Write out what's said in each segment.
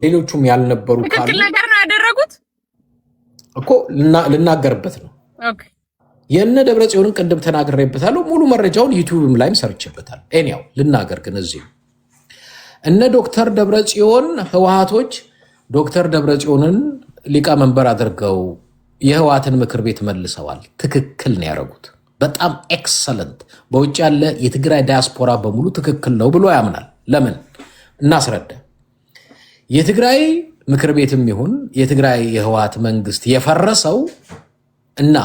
ሌሎቹም ያልነበሩ ካሉ ትክክል ነገር ነው ያደረጉት እኮ ልናገርበት ነው። ኦኬ የነ ደብረጽዮንን ቅድም ተናግሬበታለሁ። ሙሉ መረጃውን ዩቲዩብም ላይም ሰርቼበታል። ኤኒያው ልናገር ግን እዚህ እነ ዶክተር ደብረጽዮን ህወሓቶች ዶክተር ደብረጽዮንን ሊቀመንበር አድርገው የህወሓትን ምክር ቤት መልሰዋል። ትክክል ነው ያደረጉት። በጣም ኤክሰለንት። በውጭ ያለ የትግራይ ዲያስፖራ በሙሉ ትክክል ነው ብሎ ያምናል። ለምን እናስረዳ። የትግራይ ምክር ቤትም ይሁን የትግራይ የህወሓት መንግስት የፈረሰው እና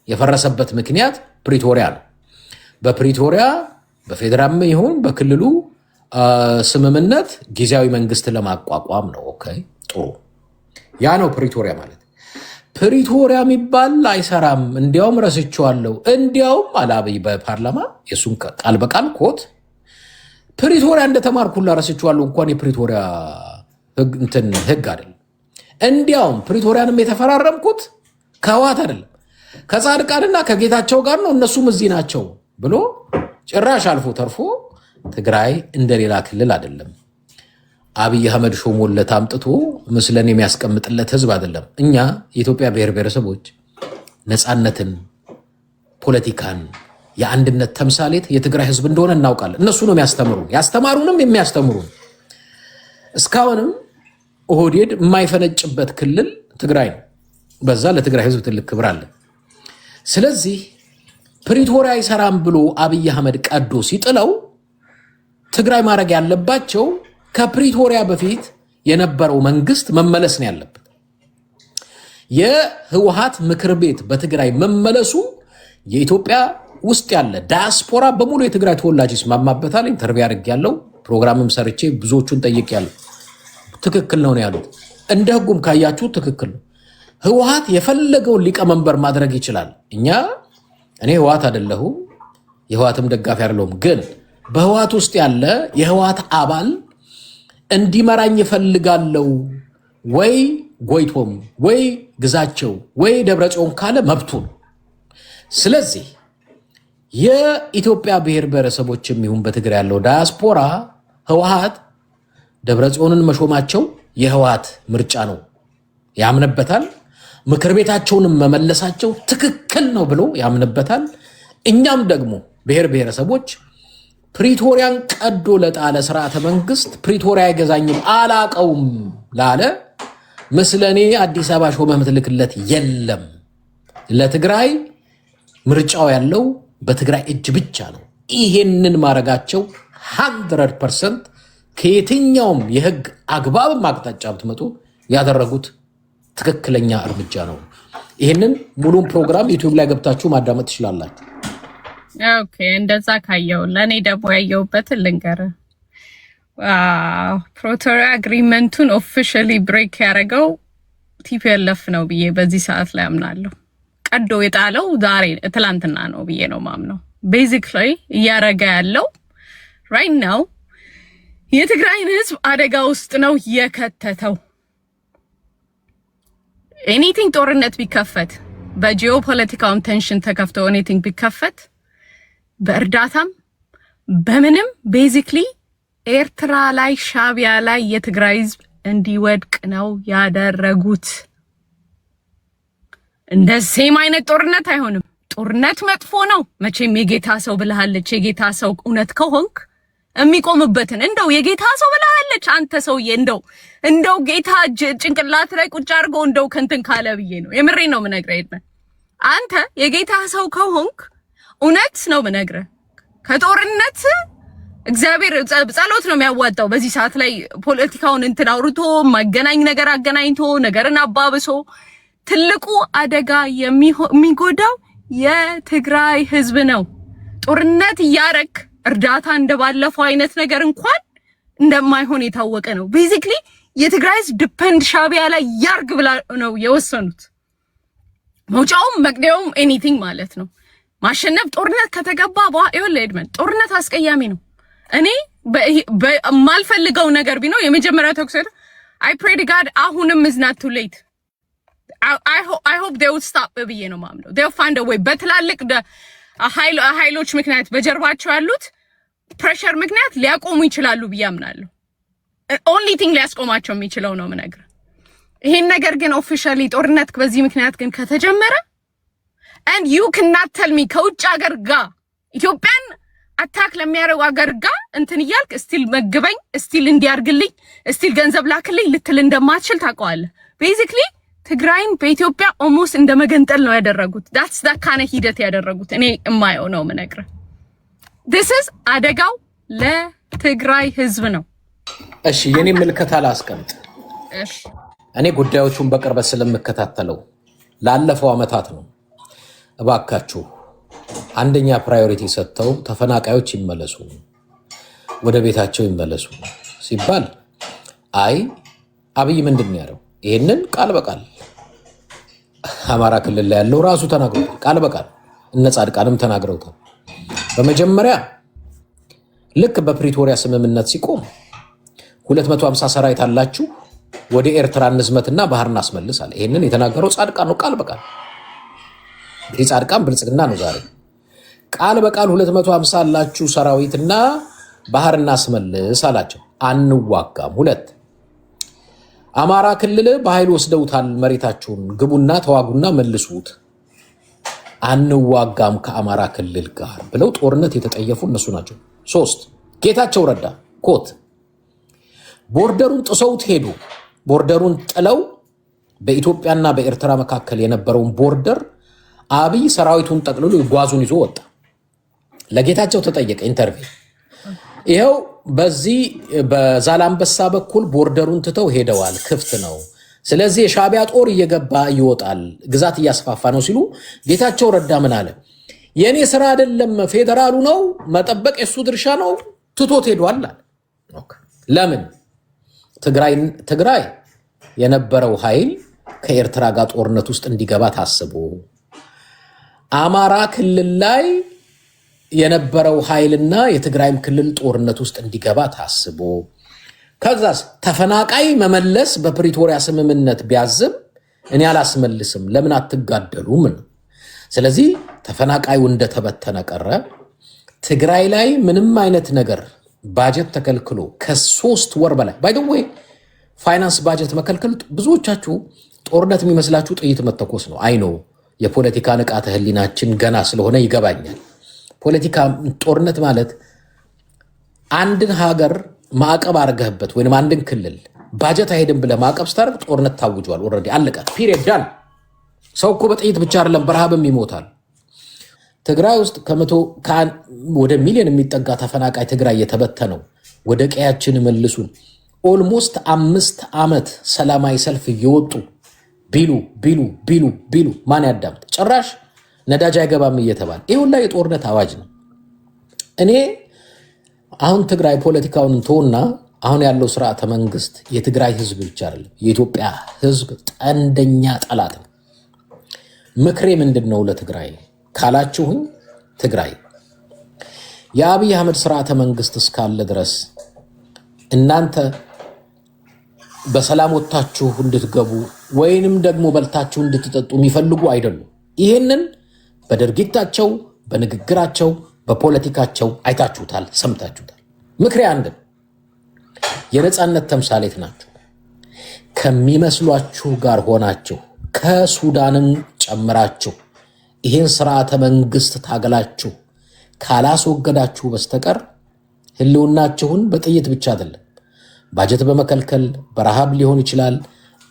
የፈረሰበት ምክንያት ፕሪቶሪያ ነው። በፕሪቶሪያ በፌዴራልም ይሁን በክልሉ ስምምነት ጊዜያዊ መንግስት ለማቋቋም ነው። ኦኬ ጥሩ። ያ ነው ፕሪቶሪያ ማለት። ፕሪቶሪያ የሚባል አይሰራም። እንዲያውም ረስቼዋለሁ። እንዲያውም አላብይ በፓርላማ የሱን ቃል በቃል ኮት ፕሪቶሪያ እንደተማርኩላ ረስቼዋለሁ። እንኳን የፕሪቶሪያ ህግ አይደለም። እንዲያውም ፕሪቶሪያንም የተፈራረምኩት ከህወሓት አይደለም ከጻድቃንና ከጌታቸው ጋር ነው፣ እነሱም እዚህ ናቸው ብሎ ጭራሽ አልፎ ተርፎ ትግራይ እንደሌላ ክልል አይደለም። አብይ አህመድ ሾሞለት አምጥቶ ምስለን የሚያስቀምጥለት ህዝብ አይደለም። እኛ የኢትዮጵያ ብሔር ብሔረሰቦች ነፃነትን፣ ፖለቲካን፣ የአንድነት ተምሳሌት የትግራይ ህዝብ እንደሆነ እናውቃለን። እነሱ ነው የሚያስተምሩን፣ ያስተማሩንም የሚያስተምሩን። እስካሁንም ኦህዴድ የማይፈነጭበት ክልል ትግራይ ነው። በዛ ለትግራይ ህዝብ ትልቅ ክብር አለ። ስለዚህ ፕሪቶሪያ አይሰራም ብሎ አብይ አህመድ ቀዶ ሲጥለው ትግራይ ማድረግ ያለባቸው ከፕሪቶሪያ በፊት የነበረው መንግስት መመለስ ነው ያለበት። የህወሓት ምክር ቤት በትግራይ መመለሱ የኢትዮጵያ ውስጥ ያለ ዳያስፖራ በሙሉ የትግራይ ተወላጅ ይስማማበታል። ኢንተርቪው አድርጌያለሁ፣ ፕሮግራምም ሰርቼ ብዙዎቹን ጠይቄያለሁ። ትክክል ነው ያሉት። እንደ ህጉም ካያችሁ ትክክል ነው። ህወሓት የፈለገውን ሊቀመንበር ማድረግ ይችላል። እኔ ህወሓት አይደለሁም፣ የህወሓትም ደጋፊ አይደለሁም። ግን በህወሓት ውስጥ ያለ የህወሓት አባል እንዲመራኝ ይፈልጋለው ወይ ጎይቶም ወይ ግዛቸው ወይ ደብረጽዮን ካለ መብቱ ነው። ስለዚህ የኢትዮጵያ ብሔር ብሔረሰቦችም ይሁን በትግራይ ያለው ዳያስፖራ ህወሓት ደብረጽዮንን መሾማቸው የህወሓት ምርጫ ነው፣ ያምንበታል። ምክር ቤታቸውንም መመለሳቸው ትክክል ነው ብሎ ያምንበታል። እኛም ደግሞ ብሔር ብሔረሰቦች ፕሪቶሪያን ቀዶ ለጣለ ስርዓተ መንግስት ፕሪቶሪያ አይገዛኝም አላቀውም ላለ ምስለኔ አዲስ አበባ ሾመ ምትልክለት የለም። ለትግራይ ምርጫው ያለው በትግራይ እጅ ብቻ ነው። ይሄንን ማድረጋቸው 100% ከየትኛውም የህግ አግባብ ማቅጣጫ ብትመጡ ያደረጉት ትክክለኛ እርምጃ ነው። ይሄንን ሙሉን ፕሮግራም ዩቲዩብ ላይ ገብታችሁ ማዳመጥ ትችላላችሁ። ኦኬ እንደዛ ካየው ለኔ ደግሞ ያየውበትን ልንገር። ፕሪቶሪያ አግሪመንቱን ኦፊሻሊ ብሬክ ያደረገው ቲፒኤልኤፍ ነው ብዬ በዚህ ሰዓት ላይ አምናለሁ። ቀዶ የጣለው ዛሬ ትላንትና ነው ብዬ ነው ማምነው። ቤዚክሊ እያረጋ ያለው ራይት ናው የትግራይን ህዝብ አደጋ ውስጥ ነው የከተተው። ኤኒቲንግ ጦርነት ቢከፈት በጂኦፖለቲካውም ቴንሽን ተከፍቶ ኤኒቲንግ ቢከፈት በእርዳታም በምንም ቤዚክሊ ኤርትራ ላይ ሻቢያ ላይ የትግራይ ህዝብ እንዲወድቅ ነው ያደረጉት። እንደዚህም አይነት ጦርነት አይሆንም። ጦርነት መጥፎ ነው መቼም። የጌታ ሰው ብለሃለች። የጌታ ሰው እውነት ከሆንክ የሚቆምበትን እንደው የጌታ ሰው ብለሃለች አንተ ሰውዬ። እንደው ጌታ ጭንቅላት ላይ ቁጭ አድርጎ እንደው ከንትን ካለ ብዬ ነው። የምሬ ነው የምነግርህ። አንተ የጌታ ሰው ከሆንክ እውነት ነው የምነግርህ። ከጦርነት እግዚአብሔር ጸሎት ነው የሚያዋጣው። በዚህ ሰዓት ላይ ፖለቲካውን እንትን አውርቶ ማገናኝ ነገር አገናኝቶ ነገርን አባብሶ ትልቁ አደጋ የሚጎዳው የትግራይ ህዝብ ነው። ጦርነት እያረክ እርዳታ እንደባለፈው አይነት ነገር እንኳን እንደማይሆን የታወቀ ነው። ቤዚክሊ የትግራይ ህዝብ ዲፔንድ ሻቢያ ላይ ያርግ ብላ ነው የወሰኑት። መውጫውም መቅደውም ኤኒቲንግ ማለት ነው። ማሸነፍ ጦርነት ከተገባ ይወለድመን ጦርነት አስቀያሚ ነው። እኔ በማልፈልገው ነገር ቢኖር የመጀመሪያው ተኩስ አይ ፕሬይ ቱ ጋድ አሁንም is not too late. I hope they will stop ብዬ ነው ማምነው። they will find a way በትላልቅ ኃይሎች ምክንያት በጀርባቸው ያሉት ፕሬሸር ምክንያት ሊያቆሙ ይችላሉ ብዬ አምናለሁ። ኦንሊ ቲንግ ሊያስቆማቸው የሚችለው ነው የምነግርህ። ይሄን ነገር ግን ኦፊሻሊ ጦርነት በዚህ ምክንያት ግን ከተጀመረ and you cannot tell me ከውጭ ሀገር ጋር ኢትዮጵያን አታክ ለሚያረው ሀገር ጋር እንትን ይያልክ ስቲል መግበኝ ስቲል እንዲያርግልኝ ስቲል ገንዘብ ላክልኝ ልትል እንደማትችል ታውቀዋለህ። ቤዚክሊ ትግራይን በኢትዮጵያ ኦልሞስት እንደመገንጠል ነው ያደረጉት። that's that kind of ሂደት ያደረጉት እኔ የማየው ነው የምነግርህ። this is አደጋው ለትግራይ ህዝብ ነው። እሺ የኔ ምልከታ ላስቀምጥ። እሺ እኔ ጉዳዮቹን በቅርበት ስለምከታተለው ላለፈው አመታት ነው። እባካችሁ አንደኛ ፕራዮሪቲ ሰጥተው ተፈናቃዮች ይመለሱ፣ ወደ ቤታቸው ይመለሱ ሲባል አይ አብይ ምንድን ነው ያለው? ይሄንን ቃል በቃል አማራ ክልል ላይ ያለው ራሱ ተናግሮታል። ቃል በቃል እነ ጻድቃንም ተናግረውታል። በመጀመሪያ ልክ በፕሪቶሪያ ስምምነት ሲቆም 250 ሰራዊት አላችሁ ወደ ኤርትራ እንዝመትና ባህር እናስመልስ አለ። ይሄንን የተናገረው ጻድቃን ነው ቃል በቃል። እንግዲህ ጻድቃን ብልጽግና ነው ዛሬ። ቃል በቃል 250 አላችሁ ሰራዊትና ባህር እናስመልስ አላቸው። አንዋጋም። ሁለት አማራ ክልል በኃይል ወስደውታል መሬታችሁን፣ ግቡና ተዋጉና መልሱት። አንዋጋም ከአማራ ክልል ጋር ብለው ጦርነት የተጠየፉ እነሱ ናቸው። ሶስት ጌታቸው ረዳ ኮት ቦርደሩን ጥሰውት ሄዱ። ቦርደሩን ጥለው በኢትዮጵያና በኤርትራ መካከል የነበረውን ቦርደር አብይ ሰራዊቱን ጠቅልሎ ጓዙን ይዞ ወጣ። ለጌታቸው ተጠየቀ ኢንተርቪው። ይሄው በዚህ በዛላምበሳ በኩል ቦርደሩን ትተው ሄደዋል፣ ክፍት ነው። ስለዚህ የሻዕቢያ ጦር እየገባ ይወጣል፣ ግዛት እያስፋፋ ነው ሲሉ ጌታቸው ረዳ ምን አለ? የኔ ስራ አይደለም ፌደራሉ ነው መጠበቅ፣ የሱ ድርሻ ነው፣ ትቶት ሄዷል አለ። ለምን? ትግራይ የነበረው ኃይል ከኤርትራ ጋር ጦርነት ውስጥ እንዲገባ ታስቦ፣ አማራ ክልል ላይ የነበረው ኃይልና የትግራይም ክልል ጦርነት ውስጥ እንዲገባ ታስቦ፣ ከዛስ ተፈናቃይ መመለስ በፕሪቶሪያ ስምምነት ቢያዝም እኔ አላስመልስም ለምን አትጋደሉም? ስለዚህ ተፈናቃዩ እንደተበተነ ቀረ። ትግራይ ላይ ምንም አይነት ነገር ባጀት ተከልክሎ ከ3 ወር በላይ ባይ ዘ ዌይ ፋይናንስ ባጀት መከልከል ብዙዎቻችሁ ጦርነት የሚመስላችሁ ጥይት መተኮስ ነው። አይ ነው የፖለቲካ ንቃተ ህሊናችን ገና ስለሆነ ይገባኛል። ፖለቲካ ጦርነት ማለት አንድን ሀገር ማዕቀብ አርገህበት ወይንም አንድን ክልል ባጀት አይሄድም ብለህ ማዕቀብ ስታደርግ ጦርነት ታውጇል። ኦልሬዲ አለቀ። ፒሪየድ ዳን። ሰው እኮ በጥይት ብቻ አይደለም በረሃብም ይሞታል። ትግራይ ውስጥ ወደ ሚሊዮን የሚጠጋ ተፈናቃይ ትግራይ የተበተነው ወደ ቀያችን መልሱን ኦልሞስት 5 ዓመት ሰላማዊ ሰልፍ እየወጡ ቢሉ ማን ያዳምጥ? ጭራሽ ነዳጅ አይገባም እየተባለ ይህ ሁላ የጦርነት አዋጅ ነው። እኔ አሁን ትግራይ ፖለቲካውን ተውና አሁን ያለው ስርዓተ መንግስት የትግራይ ህዝብ ብቻ አይደለም የኢትዮጵያ ህዝብ ጠንደኛ ጠላት ነው። ምክሬ ምንድን ነው ለትግራይ ካላችሁኝ፣ ትግራይ የአብይ አህመድ ስርዓተ መንግስት እስካለ ድረስ እናንተ በሰላም ወጥታችሁ እንድትገቡ ወይንም ደግሞ በልታችሁ እንድትጠጡ የሚፈልጉ አይደሉም። ይሄንን በድርጊታቸው፣ በንግግራቸው፣ በፖለቲካቸው አይታችሁታል፣ ሰምታችሁታል። ምክሬ አንድ የነፃነት ተምሳሌት ናችሁ። ከሚመስሏችሁ ጋር ሆናችሁ ከሱዳንን ጨምራችሁ ይህን ስርዓተ መንግስት ታገላችሁ ካላስወገዳችሁ በስተቀር ህልውናችሁን በጥይት ብቻ አይደለም ባጀት በመከልከል በረሃብ ሊሆን ይችላል፣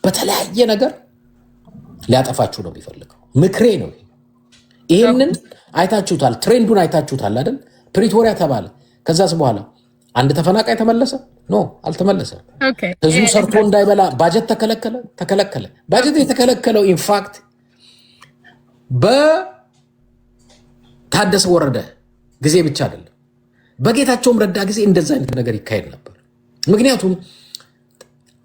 በተለያየ ነገር ሊያጠፋችሁ ነው የሚፈልገው። ምክሬ ነው። ይህንን አይታችሁታል፣ ትሬንዱን አይታችሁታል አይደል? ፕሪቶሪያ ተባለ። ከዛስ በኋላ አንድ ተፈናቃይ ተመለሰ? ኖ አልተመለሰም። ህዝቡ ሰርቶ እንዳይበላ ባጀት ተከለከለ። ባጀት የተከለከለው ኢንፋክት በታደሰ ወረደ ጊዜ ብቻ አይደለም፣ በጌታቸውም ረዳ ጊዜ እንደዛ አይነት ነገር ይካሄድ ነበር። ምክንያቱም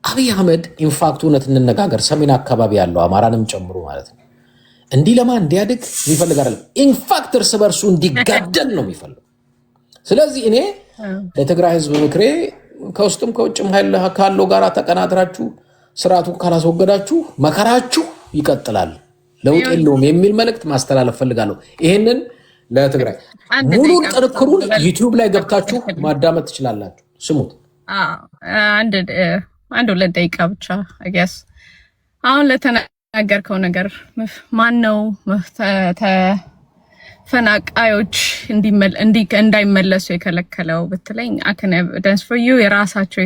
አብይ አህመድ ኢንፋክት እውነት እንነጋገር ሰሜን አካባቢ ያለው አማራንም ጨምሮ ማለት ነው እንዲለማ እንዲያድግ የሚፈልግ አይደለም። ኢንፋክት እርስ በርሱ እንዲጋደል ነው የሚፈልግ። ስለዚህ እኔ ለትግራይ ህዝብ ምክሬ ከውስጥም ከውጭም ኃይል ካለው ጋር ተቀናጥራችሁ ስርዓቱን ካላስወገዳችሁ መከራችሁ ይቀጥላል፣ ለውጥ የለውም የሚል መልእክት ማስተላለፍ ፈልጋለሁ። ይሄንን ለትግራይ ሙሉን ጥንክሩን ዩቲዩብ ላይ ገብታችሁ ማዳመጥ ትችላላችሁ። ስሙት። አንድ ሁለት ደቂቃ ብቻ I guess አሁን ለተናገርከው ነገር ማን ነው ተፈናቃዮች እንዳይመለሱ የከለከለው ብትለኝ I can evidence for you የራሳቸው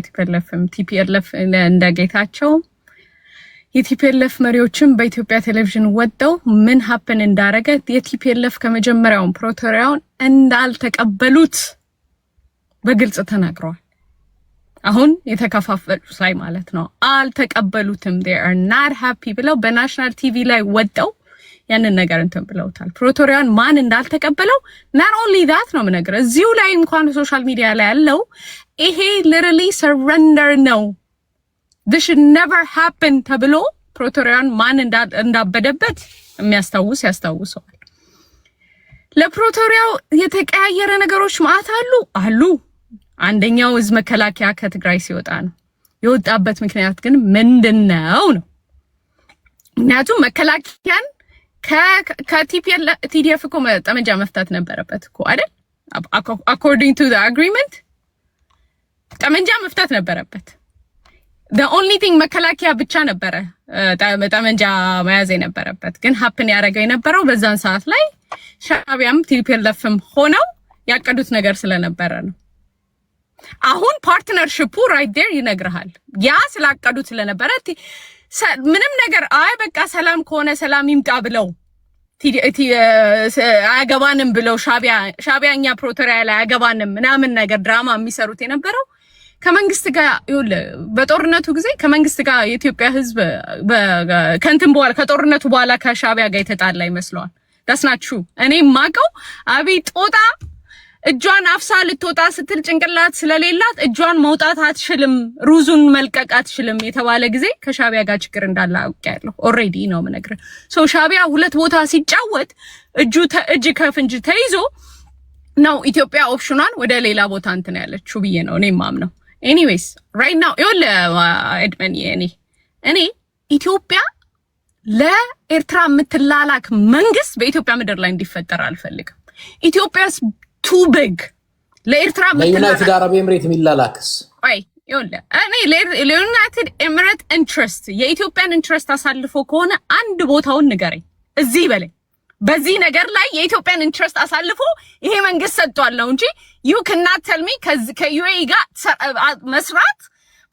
TPLF እንደጌታቸው የቲፒኤልኤፍ መሪዎችም በኢትዮጵያ ቴሌቪዥን ወጥተው ምን ሀፕን እንዳረገ የቲፒኤልኤፍ ከመጀመሪያው ፕሪቶሪያውን እንዳልተቀበሉት በግልጽ ተናግረዋል። አሁን የተከፋፈሉ ሳይ ማለት ነው አልተቀበሉትም they are not happy ብለው በናሽናል ቲቪ ላይ ወጥተው ያንን ነገር እንትን ብለውታል። ፕሪቶሪያን ማን እንዳልተቀበለው not only that ነው ነገር እዚሁ ላይ እንኳን ሶሻል ሚዲያ ላይ ያለው ይሄ literally surrender ነው this should never happen ተብሎ ፕሪቶሪያን ማን እንዳበደበት ያስታውሰዋል። ለፕሪቶሪያው የተቀያየረ ነገሮች ማለት አሉ አንደኛው መከላከያ ከትግራይ ሲወጣ ነው የወጣበት ምክንያት ግን ምንድነው ነው ምክንያቱም መከላከያን ከቲዲኤፍ እኮ ጠመንጃ መፍታት ነበረበት እኮ አይደል according to the agreement ጠመንጃ መፍታት ነበረበት the only thing መከላከያ ብቻ ነበረ ጠመንጃ መያዝ የነበረበት ግን happen ያደረገው የነበረው በዛን ሰዓት ላይ ሻዕቢያም ቲፒኤልኤፍም ሆነው ያቀዱት ነገር ስለነበረ ነው። አሁን ፓርትነርሺፑ right there ይነግርሃል ያ ስላቀዱት ስለነበረ ምንም ነገር አይ በቃ ሰላም ከሆነ ሰላም ይምጣ ብለው አያገባንም ብለው ሻዕቢያኛ ፕሪቶሪያ ላይ አያገባንም ምናምን ነገር ድራማ የሚሰሩት የነበረው ከመንግስት ጋር በጦርነቱ ጊዜ ከመንግስት ጋር የኢትዮጵያ ህዝብ ከጦርነቱ በኋላ ከሻዕቢያ ጋር የተጣላ ይመስለዋል። that's not true እኔ ማቀው አብይ ጦጣ እጇን አፍሳ ልትወጣ ስትል ጭንቅላት ስለሌላት እጇን መውጣት አትችልም ሩዙን መልቀቅ አትችልም የተባለ ጊዜ ከሻዕቢያ ጋር ችግር እንዳለ አውቄያለሁ ኦሬዲ ነው የምነግርህ። ሻዕቢያ ሁለት ቦታ ሲጫወት እጅ ከፍንጅ ተይዞ ነው ኢትዮጵያ ኦፕሽኗን ወደ ሌላ ቦታ እንትን ያለችው ብዬ ነው እኔ ማምነው። ኤኒዌይስ right now ኤድመን እኔ ኢትዮጵያ ለኤርትራ የምትላላክ መንግስት በኢትዮጵያ ምድር ላይ እንዲፈጠር አልፈልግም። ኢትዮጵያስ too big ለኤርትራ ለዩናይትድ አረብ ኤምሬት የሚላላክስ እኔ ለዩናይትድ ኤምሬት ኢንትረስት የኢትዮጵያን ኢንትረስት አሳልፎ ከሆነ አንድ ቦታውን ንገረኝ እዚህ በላይ በዚህ ነገር ላይ የኢትዮጵያን ኢንትረስት አሳልፎ ይሄ መንግስት ሰጥቷል ነው እንጂ you cannot tell me ከዩኤኢ ጋር መስራት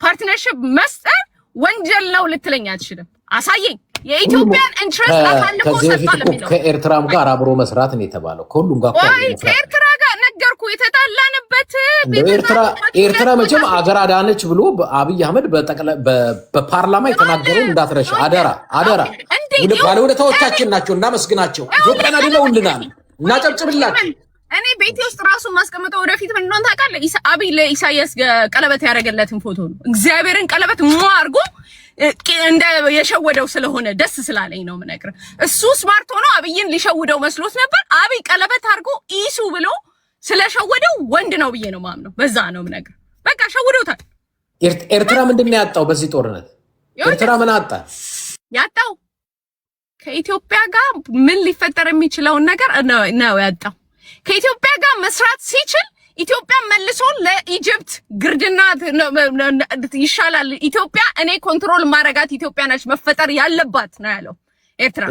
ፓርትነርሺፕ መስጠት ወንጀል ነው ልትለኝ አትችልም። አሳየኝ የኢትዮጵያን ኢንትረስት አሳልፎ ሰጥቷል ነው። ከኤርትራም ጋር አብሮ መስራት ነው የተባለው ከሁሉም ጋር ከኤርትራ ጋር ነገርኩ የተጣላንበት ኤርትራ መቼም አገር አዳነች ብሎ አብይ አህመድ በፓርላማ የተናገረው እንዳትረሽ አደራ ባለውለታዎቻችን ናቸው እናመስግናቸው። ኢትዮጵያን አድነውልናል እናጨብጭብላቸው። እኔ ቤቴ ውስጥ ራሱን ማስቀመጠው ወደፊት ምን እንደሆነ ታውቃለህ? አብይ ለኢሳያስ ቀለበት ያደረገለትን ፎቶ ነው። እግዚአብሔርን ቀለበት አድርጎ እንደ የሸወደው ስለሆነ ደስ ስላለኝ ነው የምነግርህ። እሱ ስማርት ሆኖ አብይን ሊሸውደው መስሎት ነበር። አብይ ቀለበት አድርጎ ኢሱ ብሎ ስለሸወደው ወንድ ነው ብዬ ነው ማምነው። በዛ ነው የምነግርህ። በቃ ሸውደውታል። ኤርትራ ምንድን ነው ያጣው በዚህ ጦርነት? ኤርትራ ምን አጣ? ያጣው ከኢትዮጵያ ጋር ምን ሊፈጠር የሚችለውን ነገር ነው ያጣው። ከኢትዮጵያ ጋር መስራት ሲችል ኢትዮጵያ መልሶ ለኢጅፕት ግርድና ይሻላል። ኢትዮጵያ እኔ ኮንትሮል ማረጋት ኢትዮጵያ ነች መፈጠር ያለባት ነው ያለው። ኤርትራ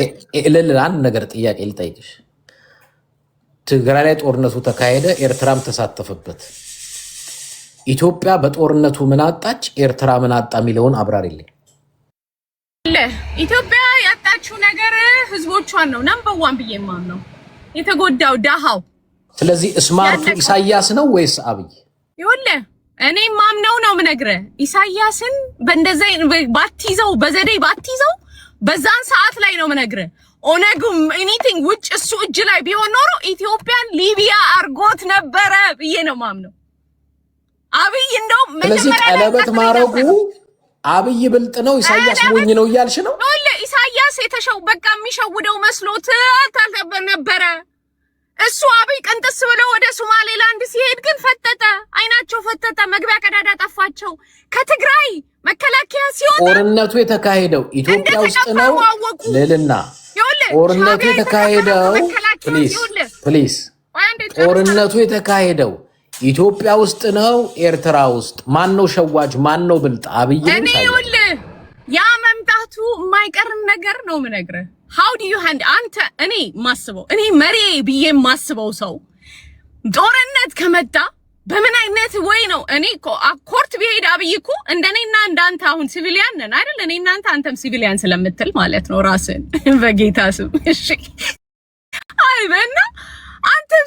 አንድ ነገር ጥያቄ ልጠይቅሽ። ትግራይ ላይ ጦርነቱ ተካሄደ፣ ኤርትራም ተሳተፈበት። ኢትዮጵያ በጦርነቱ ምን አጣች፣ ኤርትራ ምን አጣ የሚለውን አብራሪልኝ። ኢትዮጵያ ያጣችው ነገር ህዝቦቿን ነው ነምበር 1 ብዬ ማምነው የተጎዳው ዳሃው። ስለዚህ ስማርቱ ኢሳያስ ነው ወይስ አብይ? ይኸውልህ እኔ ማምነው ነው የምነግርህ። ኢሳያስን በእንደዛ ባትይዘው በዘዴ ባትይዘው በዛን ሰዓት ላይ ነው የምነግርህ። ኦነግም ኤኒቲንግ ውጭ እሱ እጅ ላይ ቢሆን ኖሮ ኢትዮጵያን ሊቢያ አርጎት ነበረ ብዬ ነው ማምነው። አብይ እንደው ስለዚህ ቀለበት ማረጉ አብይ ብልጥ ነው ኢሳያስ ሞኝ ነው እያልሽ ነው? ኢሳያስ በቃ የሚሸውደው መስሎት ነበረ። እሱ አብይ ቀንጥስ ብሎ ወደ ሶማሌላንድ ሲሄድ ግን ፈጠጠ፣ አይናቸው ፈጠጠ፣ መግቢያ ቀዳዳ ጠፋቸው። ከትግራይ መከላከያ ሲሆን ጦርነቱ የተካሄደው ኢትዮጵያ ውስጥ ነው ልልና ጦርነቱ የተካሄደው ፕሊዝ ጦርነቱ የተካሄደው ኢትዮጵያ ውስጥ ነው ኤርትራ ውስጥ ማን ነው ሸዋጅ ማን ነው ብልጥ አብይ ነው እኔ ይኸውልህ ያ መምጣቱ የማይቀር ነገር ነው የምነግርህ how do you hand አንተ እኔ ማስበው እኔ መሪ ብዬ ማስበው ሰው ጦርነት ከመጣ በምን አይነት ወይ ነው እኔ ኮርት ቢሄድ አብይ እኮ እንደኔና እንዳንተ አሁን ሲቪሊያን ነን አይደል እኔ እናንተ አንተም ሲቪሊያን ስለምትል ማለት ነው ራስን በጌታ ስም እሺ አይበና አንተም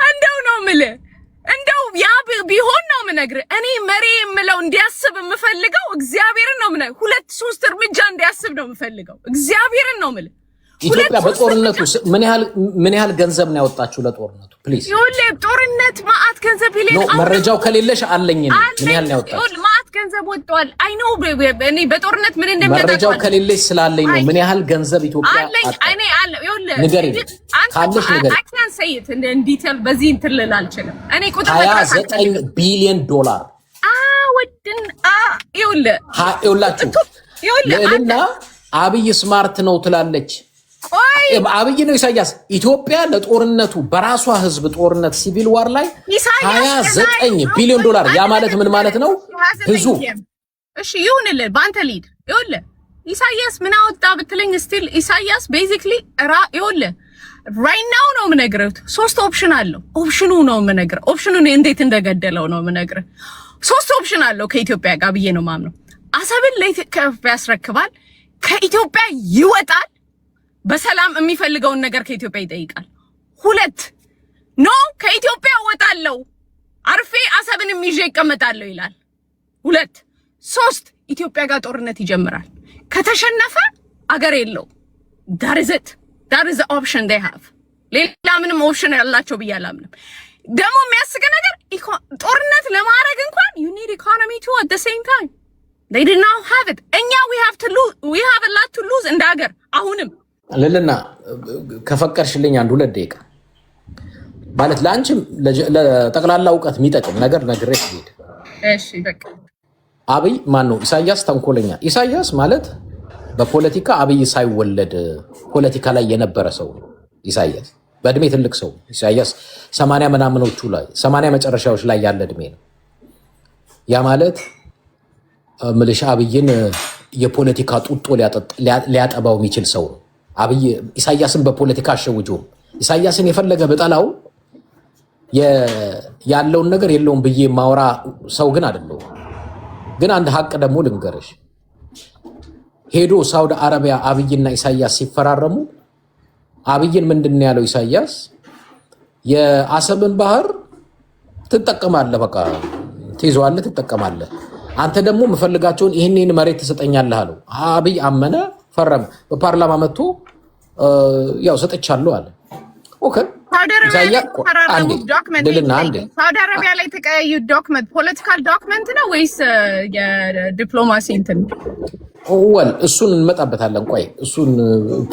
እንደው ነው የምልህ እንደው ያ ቢሆን ነው የምነግርህ እኔ መሪ የምለው እንዲያስብ የምፈልገው እግዚአብሔርን ነው የምነግርህ 2-3 እርምጃ እንዲያስብ ነው የምፈልገው እግዚአብሔርን ነው የምልህ ኢትዮጵያ በጦርነቱ ምን ያህል ገንዘብ ነው ያወጣችሁ ለጦርነቱ ፕሊዝ ይኸውልህ ጦርነት ማአት ገንዘብ ይለኝ መረጃው ከሌለሽ አለኝ ምን ያህል ነው ያወጣችሁ ማአት ገንዘብ ወጥቷል አይ ኖ እኔ በጦርነት ምን እንደሚያደርግ መረጃው ከሌለሽ ስላለኝ ነው ምን ያህል ገንዘብ ኢትዮጵያ እኔ አለ ይኸውልህ ንገሪኝ ካለሽ ንገሪኝ I can't say it in detail በዚህ እንትን ልል አልችልም እኔ ቁጥር $29 ቢሊዮን ወድን ይኸውላችሁ ልዕልና አብይ ስማርት ነው ትላለች አብይ ነው ኢሳያስ ኢትዮጵያ ለጦርነቱ በራሷ ህዝብ ጦርነት ሲቪል ዋር ላይ $29 ቢሊዮን ያ ማለት ምን ማለት ነው ብዙ እሺ ይሁንልህ ባንተ ሊድ ይኸውልህ ኢሳያስ ምን አወጣ ብትለኝ ስቲል ኢሳያስ ቤዚክሊ ይኸውልህ right now ነው የምነግርህ 3 ኦፕሽን አለው ኦፕሽኑ ነው የምነግርህ ኦፕሽኑን እንዴት እንደገደለው ነው የምነግርህ 3 ኦፕሽን አለው ከኢትዮጵያ ጋር ብዬ ነው ማምነው አሰብን ለኢትዮጵያ ያስረክባል ከኢትዮጵያ ይወጣል በሰላም የሚፈልገውን ነገር ከኢትዮጵያ ይጠይቃል 2 ኖ ከኢትዮጵያ ወጣለው አርፌ አሰብን ይዤ እቀመጣለሁ ይላል 2 3 ኢትዮጵያ ጋር ጦርነት ይጀምራል ከተሸነፈ አገር የለው that is the option they have ሌላ ምንም ኦፕሽን ያላቸው ብያላምንም ደግሞ የሚያስገ ነገር ጦርነት ለማድረግ እንኳን you need economy too at the same time they did not have it እኛ we have a lot to lose እንደ ሀገር አሁንም ልልና ከፈቀርሽልኝ 2 ደቂቃ ማለት ላንቺም ለጠቅላላ ዕውቀት የሚጠቅም ነገር ነግሬሽ ሄድ እሺ በቃ አብይ ማን ነው ኢሳያስ ተንኮለኛ ኢሳያስ ማለት በፖለቲካ አብይ ሳይወለድ ፖለቲካ ላይ የነበረ ሰው ኢሳያስ በእድሜ ትልቅ ሰው ኢሳያስ 80 ምናምኖቹ ላይ 80 መጨረሻዎች ላይ ያለ እድሜ ነው ያ ማለት ምልሽ አብይን የፖለቲካ ጡጦ ሊያጠባው የሚችል ሰው ነው አብይ ኢሳያስን በፖለቲካ አሸውጆ ኢሳያስን የፈለገ በጠላው ያለውን ነገር የለውም ብዬ ማውራ ሰው ግን አይደለም ግን አንድ ሀቅ ደግሞ ልንገርሽ ሄዶ ሳውዲ አረቢያ አብይና ኢሳያስ ሲፈራረሙ አብይን ምንድነው ያለው ኢሳያስ የአሰብን ባህር ትጠቀማለህ በቃ ትይዘዋለህ ትጠቀማለህ አንተ ደግሞ መፈልጋቸውን ይሄንን መሬት ትሰጠኛለህ አለው አብይ አመነ ፈረመ በፓርላማ መጥቶ ያው ሰጥቻለሁ አለ ኦኬ ሳውዲ አረቢያ ላይ ተቀያዩ ዶክመንት ፖለቲካል ዶክመንት ነው ወይስ የዲፕሎማሲ እንትን ወል እሱን እንመጣበታለን ቆይ እሱን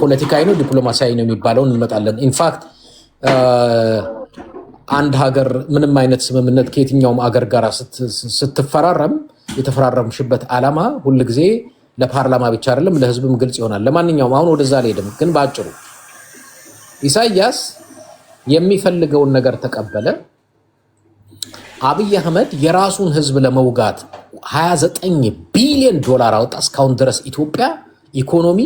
ፖለቲካዊ ነው ዲፕሎማሲያዊ ነው የሚባለውን እንመጣለን ኢንፋክት አንድ ሀገር ምንም አይነት ስምምነት ከየትኛውም ሀገር ጋር ስትፈራረም የተፈራረምሽበት ዓላማ ሁሉ ጊዜ ለፓርላማ ብቻ አይደለም ለህዝብም ግልጽ ይሆናል ለማንኛውም አሁን ወደዛ ላይ ሄድም ግን ባጭሩ ኢሳያስ የሚፈልገውን ነገር ተቀበለ አብይ አህመድ የራሱን ህዝብ ለመውጋት $29 ቢሊዮን አወጣ እስካሁን ድረስ ኢትዮጵያ ኢኮኖሚ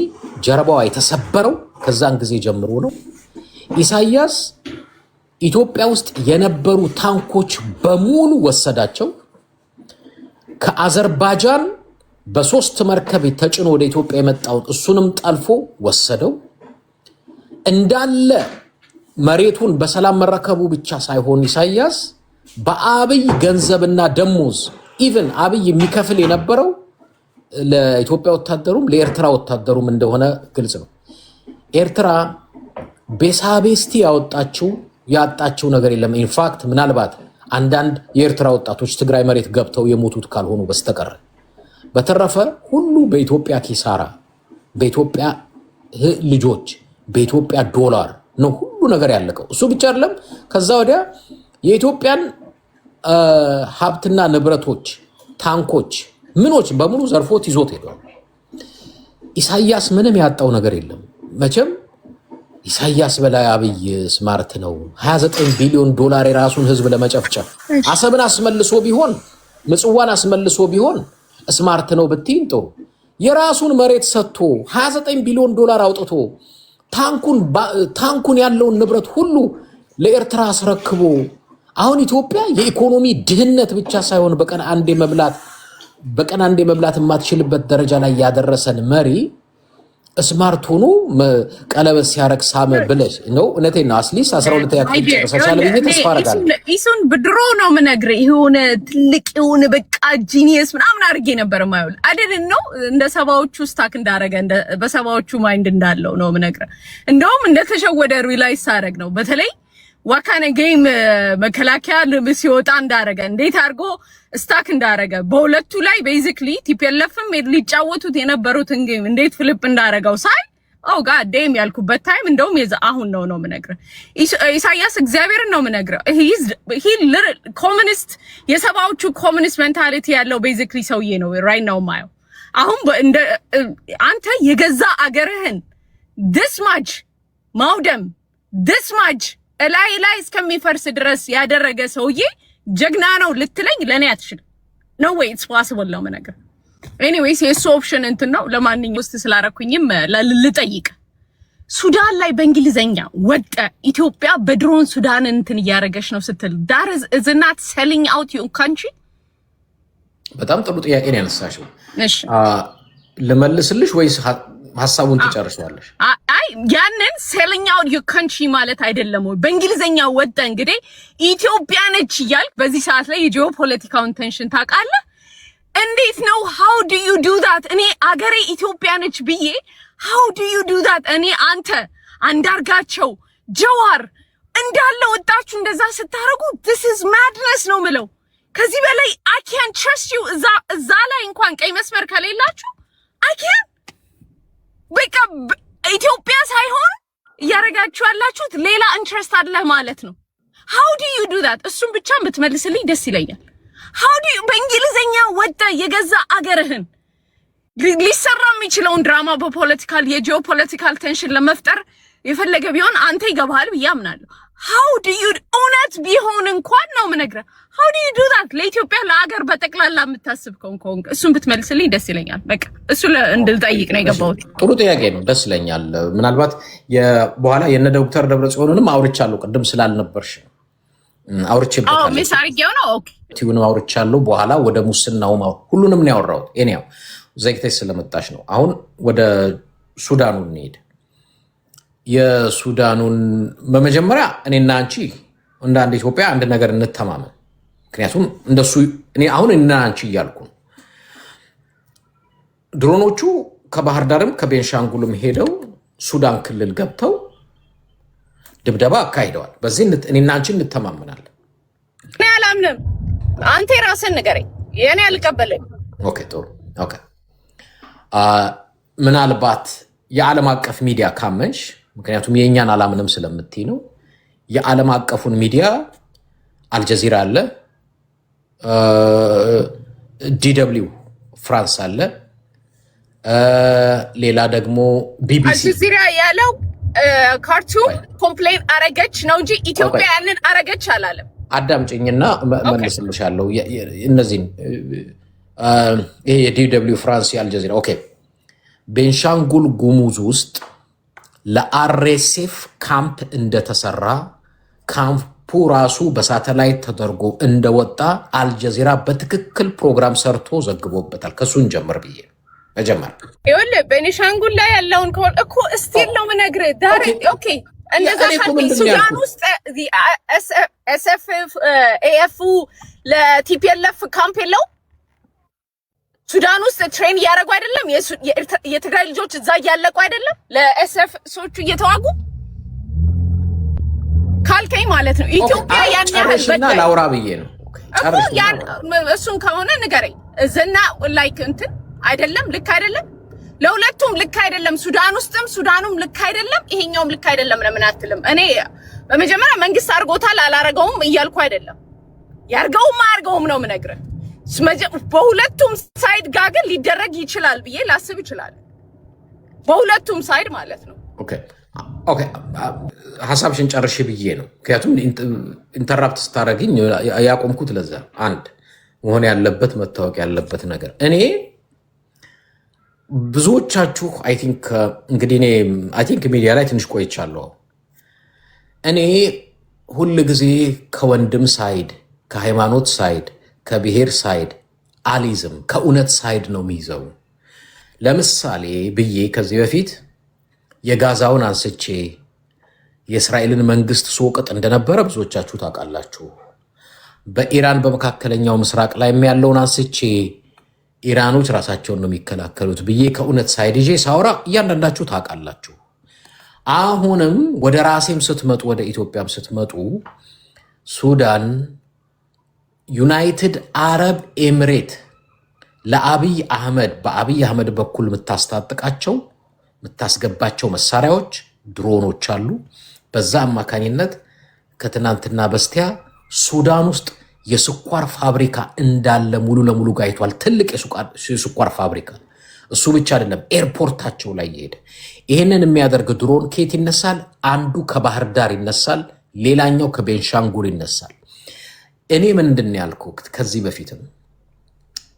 ጀርባዋ የተሰበረው ከዛን ጊዜ ጀምሮ ነው ኢሳያስ ኢትዮጵያ ውስጥ የነበሩ ታንኮች በሙሉ ወሰዳቸው ከአዘርባይጃን በ3 መርከብ ተጭኖ ወደ ኢትዮጵያ የመጣውን እሱንም ጠልፎ ወሰደው እንዳለ መሬቱን በሰላም መረከቡ ብቻ ሳይሆን ኢሳያስ በአብይ ገንዘብና ደሞዝ ኢቭን አብይ የሚከፍል የነበረው ለኢትዮጵያ ወታደሩም ለኤርትራ ወታደሩም እንደሆነ ግልጽ ነው ኤርትራ ቤሳቤስቲ ያጣችው ነገር የለም ኢንፋክት ምናልባት አንዳንድ የኤርትራ ወጣቶች ትግራይ መሬት ገብተው የሞቱት ካልሆኑ በስተቀር በተረፈ ሁሉ በኢትዮጵያ ኪሳራ በኢትዮጵያ ልጆች በኢትዮጵያ ዶላር ነው ሁሉ ነገር ያለቀው እሱ ብቻ አይደለም ከዛ ወዲያ የኢትዮጵያን ሀብትና ንብረቶች ታንኮች ምኖች በሙሉ ዘርፎት ይዞት ሄዷል ኢሳያስ ምንም ያጣው ነገር የለም መቼም ኢሳያስ በላይ አብይ ስማርት ነው። 29 ቢሊዮን ዶላር የራሱን ህዝብ ለመጨፍጨፍ አሰብን አስመልሶ ቢሆን ምጽዋን አስመልሶ ቢሆን ስማርት ነው ብትይን ጥሩ። የራሱን መሬት ሰጥቶ 29 ቢሊዮን ዶላር አውጥቶ ታንኩን ያለውን ንብረት ሁሉ ለኤርትራ አስረክቦ አሁን ኢትዮጵያ የኢኮኖሚ ድህነት ብቻ ሳይሆን በቀን አንዴ መብላት የማትችልበት ደረጃ ላይ ያደረሰን መሪ ስማርት ሆኖ ቀለበት ሲያረግ ሳመ ብለሽ ነው። እውነቴን ነው። አስሊስ 12 ያክል ተሰሳለ ብዬ ተስፋ አደርጋለሁ። ኢሱን ብድሮ ነው የምነግርህ። የሆነ ትልቅ የሆነ በቃ ጂኒየስ ምናምን አድርጌ ነበር ማይውል አይደል ነው። እንደ ሰባዎቹ ስታክ እንዳረገ በሰባዎቹ ማይንድ እንዳለው ነው የምነግርህ። እንደውም እንደተሸወደ ሪላይዝ ሳደርግ ነው በተለይ ዋካነ ጌም መከላከያ ሲወጣ እንዳረገ እንዴት አድርጎ ስታክ እንዳረገ በሁለቱ ላይ ቤዚክሊ ቲፒኤልኤፍም ሊጫወቱት የነበሩትን ጌም እንዴት ፍሊፕ እንዳረገው ሳይ ጋድ ዴም ያልኩበት ታይም እንደውም አሁን ነው የምነግርህ። ኢሳያስ እግዚአብሔርን ነው የምነግርህ። ሂ ኮሙኒስት የሰባዎቹ ኮሙኒስት ሜንታሊቲ ያለው ቤዚክሊ ሰውዬ ነው ራይት ናው ማየው። አሁን አንተ የገዛ አገርህን this much ማውደም this much ላይ እስከሚፈርስ ድረስ ያደረገ ሰውዬ ጀግና ነው ልትለኝ ለኔ አትችልም። no way it's possible ነው ነገር anyways የሱ ኦፕሽን እንትን ነው። ለማንኛውም ውስጥ ስላረኩኝም ልጠይቅ ሱዳን ላይ በእንግሊዘኛ ወጣ ኢትዮጵያ በድሮን ሱዳን እንትን እያረገች ነው ስትል that is not selling out your country? በጣም ጥሩ ጥያቄ ነው ያነሳሽው። እሺ ልመልስልሽ ወይስ ሐሳቡን ትጨርሻለሽ? አይ ያንን selling out your country ማለት አይደለም ወይ? በእንግሊዘኛ ወጣ እንግዲህ ኢትዮጵያ ነች እያልክ በዚህ ሰዓት ላይ የጂኦፖለቲካውን ቴንሽን ታውቃለህ። እንዴት ነው how do you do that? እኔ አገሬ ኢትዮጵያ ነች ብዬ how do you do that? እኔ አንተ አንዳርጋቸው ጀዋር እንዳለ ወጣችሁ እንደዛ ስታረጉ this is madness ነው ምለው። ከዚህ በላይ I can't trust you እዛ ላይ እንኳን ቀይ መስመር ከሌላችሁ I can't በቃ ኢትዮጵያ ሳይሆን እያረጋችሁ ያላችሁት ሌላ ኢንትረስት አለ ማለት ነው። how do you do that? እሱን ብቻ ብትመልስልኝ ደስ ይለኛል። how do you በእንግሊዘኛ ወጣ የገዛ አገርህን ሊሰራ የሚችለውን ድራማ በፖለቲካል የጂኦፖለቲካል ቴንሽን ለመፍጠር የፈለገ ቢሆን አንተ ይገባሃል ብዬ አምናለሁ። how do you እውነት ቢሆን እንኳን ነው የምነግርህ how do you do that? ለኢትዮጵያ ለአገር በጠቅላላ የምታስብ ከሆንክ እሱን ብትመልስልኝ ደስ ይለኛል። በቃ እሱ እንድልጠይቅ ነው የገባሁት። ጥሩ ጥያቄ ነው፣ ደስ ይለኛል። ምናልባት በኋላ የነ ዶክተር ደብረጽዮንንም አውርቻለሁ። ቅድም ስላልነበርሽ አውርቼበታለሁ። ሚስ አድርጌው ነው። ኦኬ ቲዩንም አውርቻለሁ። በኋላ ወደ ሙስናው ሁሉንም ነው ያወራሁት። እኔው ዘይክተሽ ስለመጣሽ ነው። አሁን ወደ ሱዳኑ እንሄድ። የሱዳኑን በመጀመሪያ እኔና አንቺ እንደ አንድ ኢትዮጵያ አንድ ነገር እንተማመን። ምክንያቱም እንደሱ እኔ አሁን እና አንቺ እያልኩ ነው። ድሮኖቹ ከባህር ዳርም ከቤንሻንጉልም ሄደው ሱዳን ክልል ገብተው ድብደባ አካሂደዋል። በዚህ እኔና አንቺ እንተማመናለን። እኔ አላምንም። አንተ ራስህን ንገረኝ። የኔ አልቀበልም። ኦኬ ጥሩ። ኦኬ ምናልባት የዓለም አቀፍ ሚዲያ ካመንሽ፣ ምክንያቱም የእኛን አላምንም ስለምትይ ነው። የዓለም አቀፉን ሚዲያ አልጀዚራ አለ፣ ዲደብሊው ፍራንስ አለ፣ ሌላ ደግሞ ቢቢሲ። አልጀዚራ ያለው ካርቱም ኮምፕሌን አረገች ነው እንጂ ኢትዮጵያ ያንን አረገች አላለም። አዳምጪኝና መልስልሻለሁ። እነዚህን ይሄ የዲደብሊው ፍራንስ የአልጀዚራ ኦኬ። ቤንሻንጉል ጉሙዝ ውስጥ ለአርኤስኤፍ ካምፕ እንደተሰራ ካምፑ ራሱ በሳተላይት ተደርጎ እንደወጣ አልጀዚራ በትክክል ፕሮግራም ሰርቶ ዘግቦበታል። ከሱን ጀምር ብዬ መጀመር ይኸውልህ ቤኒሻንጉል ላይ ያለውን ከሆነ እኮ እስቲል ነው የምነግርህ። ዳይሬክት ኦኬ እንደዛ ሱዳን ውስጥ ኤኤፍ ለቲፒኤልኤፍ ካምፕ የለው ሱዳን ውስጥ ትሬን እያደረጉ አይደለም? የትግራይ ልጆች እዛ እያለቁ አይደለም? ለኤስኤፍ ሰዎቹ እየተዋጉ ካልከኝ ማለት ነው። ኢትዮጵያ ያን ያህል በቃ ላውራ ብዬ ነው እሱን ከሆነ ንገረኝ። እዝና ላይክ እንትን አይደለም፣ ልክ አይደለም። ለሁለቱም ልክ አይደለም። ሱዳን ውስጥም ሱዳኑም ልክ አይደለም፣ ይሄኛውም ልክ አይደለም። ለምን አትልም? እኔ በመጀመሪያ መንግስት አድርጎታል አላረገውም እያልኩ አይደለም። ያርገውም አያርገውም ነው የምነግርህ። በሁለቱም ሳይድ ጋር ግን ሊደረግ ይችላል ብዬ ላስብ ይችላል። በሁለቱም ሳይድ ማለት ነው። ኦኬ ኦኬ ሀሳብሽን ጨርሽ ብዬ ነው። ምክንያቱም ኢንተራፕት ስታደርግኝ ያቆምኩት ለዛ አንድ መሆን ያለበት መታወቅ ያለበት ነገር እኔ ብዙዎቻችሁ አይ ቲንክ ሚዲያ ላይ ትንሽ ቆይቻለሁ። እኔ ሁል ጊዜ ከወንድም ሳይድ፣ ከሃይማኖት ሳይድ፣ ከብሔር ሳይድ አሊዝም ከእውነት ሳይድ ነው የሚይዘው። ለምሳሌ ብዬ ከዚህ በፊት የጋዛውን አንስቼ የእስራኤልን መንግስት ስወቅጥ እንደነበረ ብዙዎቻችሁ ታውቃላችሁ። በኢራን በመካከለኛው ምስራቅ ላይ ያለውን አንስቼ ኢራኖች ራሳቸውን ነው የሚከላከሉት ብዬ ከእውነት ሳይድ ይዤ ሳውራ እያንዳንዳችሁ ታውቃላችሁ። አሁንም ወደ ራሴም ስትመጡ ወደ ኢትዮጵያም ስትመጡ ሱዳን ዩናይትድ አረብ ኤምሬት ለአብይ አህመድ በአብይ አህመድ በኩል የምታስታጥቃቸው የምታስገባቸው መሳሪያዎች ድሮኖች አሉ። በዛ አማካኝነት ከትናንትና በስቲያ ሱዳን ውስጥ የስኳር ፋብሪካ እንዳለ ሙሉ ለሙሉ ጋይቷል። ትልቅ የስኳር ፋብሪካ። እሱ ብቻ አይደለም፣ ኤርፖርታቸው ላይ የሄደ ይህንን የሚያደርግ ድሮን ከየት ይነሳል? አንዱ ከባህር ዳር ይነሳል፣ ሌላኛው ከቤንሻንጉል ይነሳል። እኔ ምንድን ያልኩት ከዚህ በፊትም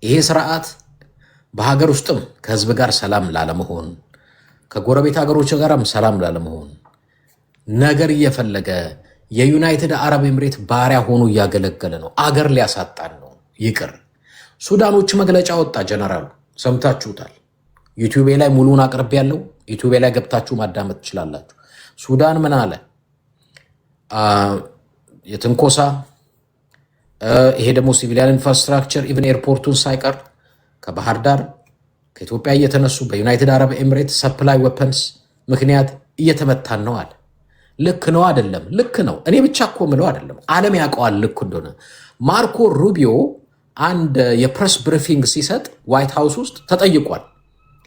ይሄ ስርዓት በሀገር ውስጥም ከህዝብ ጋር ሰላም ላለመሆን ከጎረቤት ሀገሮች ጋርም ሰላም ላለመሆን ነገር እየፈለገ የዩናይትድ አረብ ኤምሬት ባሪያ ሆኖ እያገለገለ ነው። አገር ሊያሳጣን ነው። ይቅር ሱዳኖች መግለጫ ወጣ። ጀነራሉ ሰምታችሁታል። ዩቲዩቤ ላይ ሙሉን አቅርቤ ያለው ዩቲዩቤ ላይ ገብታችሁ ማዳመጥ ትችላላችሁ። ሱዳን ምን አለ? የትንኮሳ ይሄ ደግሞ ሲቪሊያን ኢንፍራስትራክቸር ኢቨን ኤርፖርቱን ሳይቀር ከባህር ዳር ከኢትዮጵያ እየተነሱ በዩናይትድ አረብ ኤምሬት ሰፕላይ ዌፐንስ ምክንያት እየተመታን ነው አለ። ልክ ነው አይደለም? ልክ ነው። እኔ ብቻ እኮ ምለው አይደለም፣ ዓለም ያውቀዋል ልክ እንደሆነ። ማርኮ ሩቢዮ አንድ የፕሬስ ብሪፊንግ ሲሰጥ ዋይት ሃውስ ውስጥ ተጠይቋል።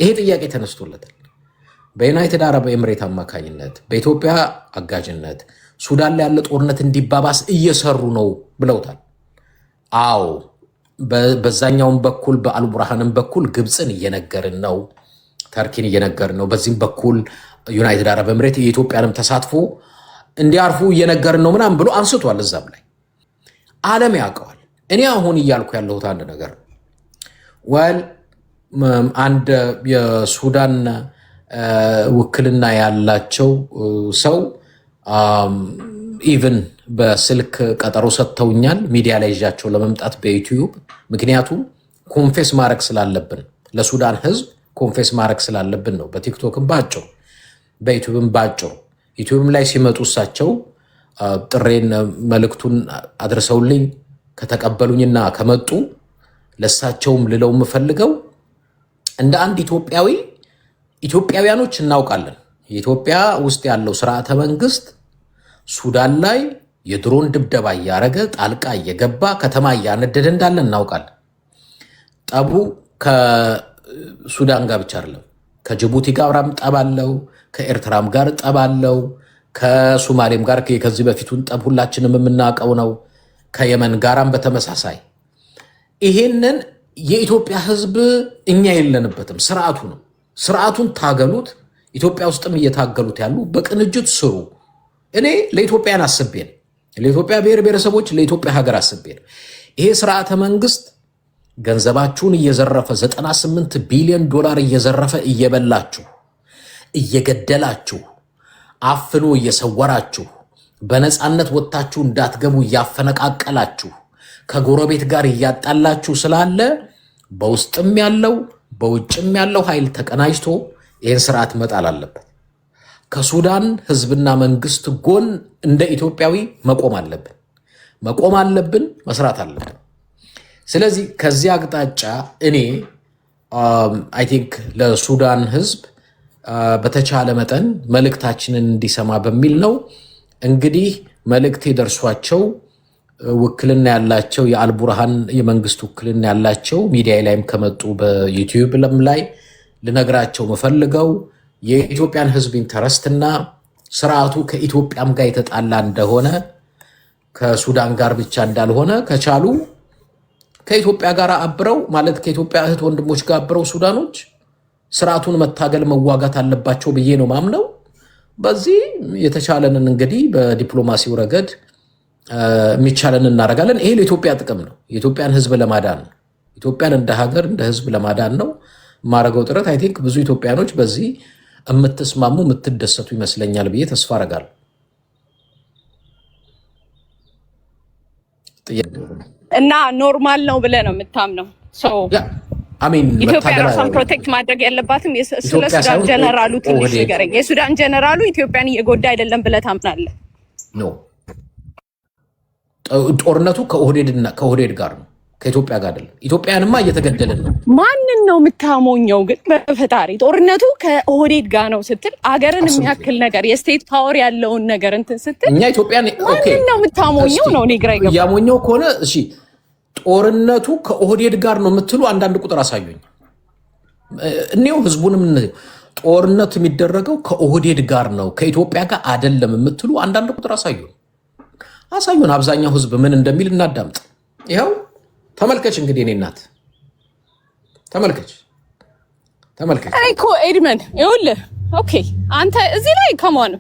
ይሄ ጥያቄ ተነስቶለታል። በዩናይትድ አረብ ኤምሬት አማካኝነት በኢትዮጵያ አጋዥነት ሱዳን ላይ ያለ ጦርነት እንዲባባስ እየሰሩ ነው ብለውታል። አዎ በዛኛውም በኩል በአልቡርሃንም በኩል ግብፅን እየነገርን ነው፣ ተርኪን እየነገርን ነው። በዚህም በኩል ዩናይትድ አረብ ኤምሬት የኢትዮጵያንም ተሳትፎ እንዲያርፉ እየነገርን ነው ምናምን ብሎ አንስቷል። እዛም ላይ ዓለም ያውቀዋል። እኔ አሁን እያልኩ ያለሁት አንድ ነገር ወል አንድ የሱዳን ውክልና ያላቸው ሰው ኢቭን በስልክ ቀጠሮ ሰጥተውኛል ሚዲያ ላይ ይዣቸው ለመምጣት በዩቲዩብ። ምክንያቱም ኮንፌስ ማድረግ ስላለብን ለሱዳን ህዝብ ኮንፌስ ማድረግ ስላለብን ነው። በቲክቶክም ባጭሩ በዩቲዩብም ባጭሩ ዩቲዩብም ላይ ሲመጡ እሳቸው ጥሬን መልእክቱን አድርሰውልኝ ከተቀበሉኝና ከመጡ ለእሳቸውም ልለው የምፈልገው እንደ አንድ ኢትዮጵያዊ ኢትዮጵያውያኖች እናውቃለን። የኢትዮጵያ ውስጥ ያለው ስርዓተ መንግስት ሱዳን ላይ የድሮን ድብደባ እያረገ ጣልቃ እየገባ ከተማ እያነደደ እንዳለ እናውቃለን። ጠቡ ከሱዳን ጋር ብቻ አይደለም፣ ከጅቡቲ ጋርም ጠብ አለው፣ ከኤርትራም ጋር ጠብ አለው፣ ከሶማሌም ጋር ከዚህ በፊቱን ጠብ ሁላችንም የምናውቀው ነው። ከየመን ጋራም በተመሳሳይ። ይሄንን የኢትዮጵያ ህዝብ እኛ የለንበትም፣ ስርዓቱ ነው። ስርዓቱን ታገሉት። ኢትዮጵያ ውስጥም እየታገሉት ያሉ በቅንጅት ስሩ። እኔ ለኢትዮጵያን አስቤን፣ ለኢትዮጵያ ብሔር ብሔረሰቦች፣ ለኢትዮጵያ ሀገር አስቤን። ይሄ ስርዓተ መንግስት ገንዘባችሁን እየዘረፈ 98 ቢሊዮን ዶላር እየዘረፈ እየበላችሁ እየገደላችሁ አፍኖ እየሰወራችሁ በነፃነት ወጥታችሁ እንዳትገቡ እያፈነቃቀላችሁ ከጎረቤት ጋር እያጣላችሁ ስላለ በውስጥም ያለው በውጭም ያለው ኃይል ተቀናጅቶ ይህን ስርዓት መጣል አለበት። ከሱዳን ህዝብና መንግስት ጎን እንደ ኢትዮጵያዊ መቆም አለብን፣ መስራት አለብን። ስለዚህ ከዚህ አቅጣጫ እኔ አይ ቲንክ ለሱዳን ህዝብ በተቻለ መጠን መልእክታችንን እንዲሰማ በሚል ነው። እንግዲህ መልእክት የደርሷቸው ውክልና ያላቸው የአልቡርሃን የመንግስት ውክልና ያላቸው ሚዲያ ላይም ከመጡ በዩቲዩብ ላይ ልነግራቸው መፈልገው የኢትዮጵያን ህዝብ ኢንተረስትና ስርዓቱ ከኢትዮጵያም ጋር የተጣላ እንደሆነ ከሱዳን ጋር ብቻ እንዳልሆነ ከቻሉ ከኢትዮጵያ ጋር አብረው ማለት ከኢትዮጵያ እህት ወንድሞች ጋር አብረው ሱዳኖች ስርዓቱን መታገል መዋጋት አለባቸው ብዬ ነው ማምነው። በዚህ የተቻለንን እንግዲህ በዲፕሎማሲው ረገድ የሚቻለን እናደርጋለን። ይሄ ለኢትዮጵያ ጥቅም ነው። የኢትዮጵያን ሕዝብ ለማዳን ነው። ኢትዮጵያን እንደ ሀገር እንደ ሕዝብ ለማዳን ነው የማደርገው ጥረት። አይ ቲንክ ብዙ ኢትዮጵያኖች በዚህ የምትስማሙ የምትደሰቱ ይመስለኛል ብዬ ተስፋ አደርጋለሁ። እና ኖርማል ነው ብለህ ነው የምታምነው? ኢትዮጵያ ራሷን ፕሮቴክት ማድረግ ያለባትም ስለ ሱዳን ጀነራሉ ትንሽ ንገረኝ። የሱዳን ጀነራሉ ኢትዮጵያን እየጎዳ አይደለም ብለህ ታምናለህ? ኖ፣ ጦርነቱ ከኦህዴድ ጋር ነው፣ ከኢትዮጵያ ጋር አይደለም። ኢትዮጵያንማ እየተገደልን ነው። ማንን ነው የምታሞኘው ግን? በፈጣሪ ጦርነቱ ከኦህዴድ ጋር ነው ስትል አገርን የሚያክል ነገር የስቴት ፓወር ያለውን ነገር እንትን ስትል እኛ ኢትዮጵያን ማንን ነው የምታሞኘው ነው? እኔ ግራ ይገባል። ያሞኘው ከሆነ እሺ ጦርነቱ ከኦህዴድ ጋር ነው የምትሉ አንዳንድ ቁጥር አሳዩኝ። እኔው ህዝቡንም ጦርነቱ የሚደረገው ከኦህዴድ ጋር ነው ከኢትዮጵያ ጋር አይደለም የምትሉ አንዳንድ ቁጥር አሳዩን። አብዛኛው ህዝብ ምን እንደሚል እናዳምጥ። ይኸው ተመልከች እንግዲህ እኔ እናት ተመልከች። እኔ እኮ ኤድመን ይኸውልህ፣ ኦኬ አንተ እዚህ ላይ ከማን